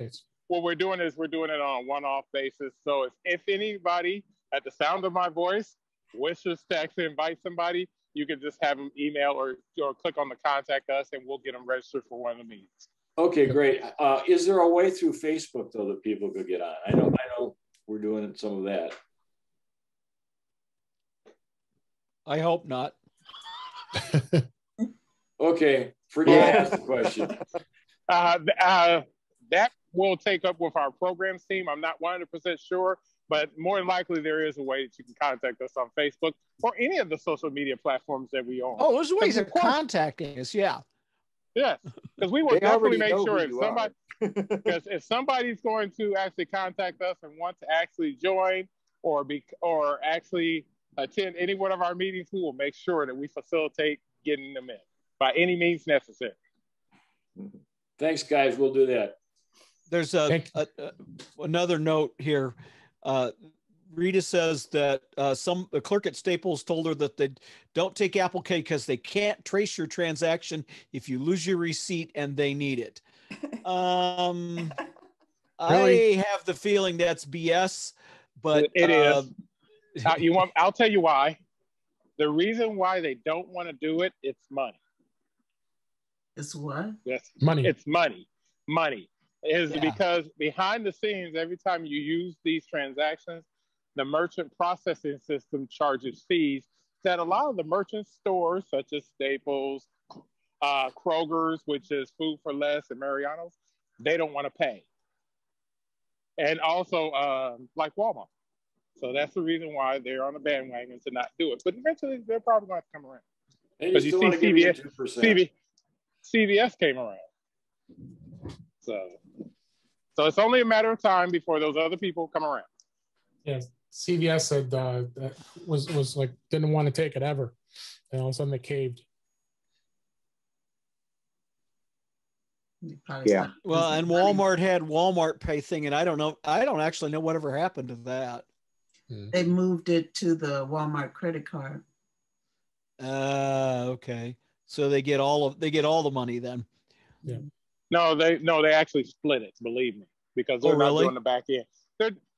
What we're doing is we're doing it on a one-off basis. So if anybody at the sound of my voice wishes to actually invite somebody, you can just have them email or click on the contact us, and we'll get them registered for one of the meetings. Okay, great. Is there a way through Facebook though that people could get on? I know we're doing some of that. I hope not. Okay, forget I asked the question. That will take up with our programs team. I'm not 100% sure, but more than likely there is a way that you can contact us on Facebook or any of the social media platforms that we own. Oh, there's ways of contacting us, yeah. Yes, because we will definitely make sure if somebody's going to actually contact us and want to actually join or actually attend any one of our meetings, we will make sure that we facilitate getting them in by any means necessary. Thanks, guys. We'll do that. There's another note here. Rita says that the clerk at Staples told her that they don't take Apple Pay because they can't trace your transaction if you lose your receipt and they need it. Really? I have the feeling that's BS, but it is. I'll tell you why. The reason why they don't want to do it, it's money. It's what? Yes, money. It's money. Money is because behind the scenes, every time you use these transactions, the merchant processing system charges fees that a lot of the merchant stores, such as Staples, Kroger's, which is Food for Less, and Mariano's, they don't want to pay. And also like Walmart. So that's the reason why they're on the bandwagon to not do it. But eventually, they're probably going to come around. Because you see CVS came around. So it's only a matter of time before those other people come around. Yeah, CVS said that was like didn't want to take it ever, and all of a sudden they caved. Yeah. Well, and Walmart had Walmart Pay thing, and I don't actually know whatever happened to that. They moved it to the Walmart credit card. Okay. So they get all the money then. Yeah. No, they actually split it, believe me, because they're not doing the back end.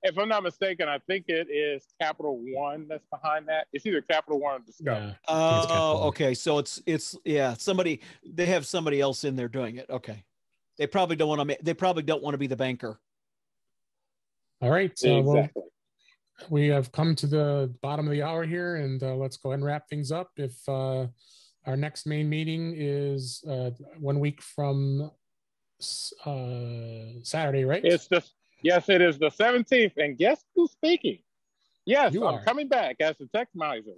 If I'm not mistaken, I think it is Capital One that's behind that. It's either Capital One or Discover. Oh, okay. So it's somebody, they have somebody else in there doing it. Okay. They probably don't want to be the banker. All right. So exactly. We have come to the bottom of the hour here, and let's go ahead and wrap things up. If our next main meeting is 1 week from Saturday, right? Yes, it is the 17th. And guess who's speaking? Yes, I'm coming back as the tech miser.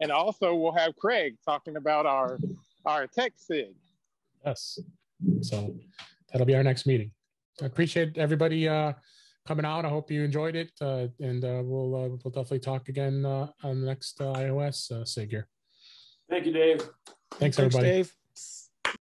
And also we'll have Craig talking about our tech SIG. Yes. So that'll be our next meeting. I appreciate everybody coming out. I hope you enjoyed it. And we'll definitely talk again on the next iOS SIG here. Thank you, Dave. Thanks everybody. Dave.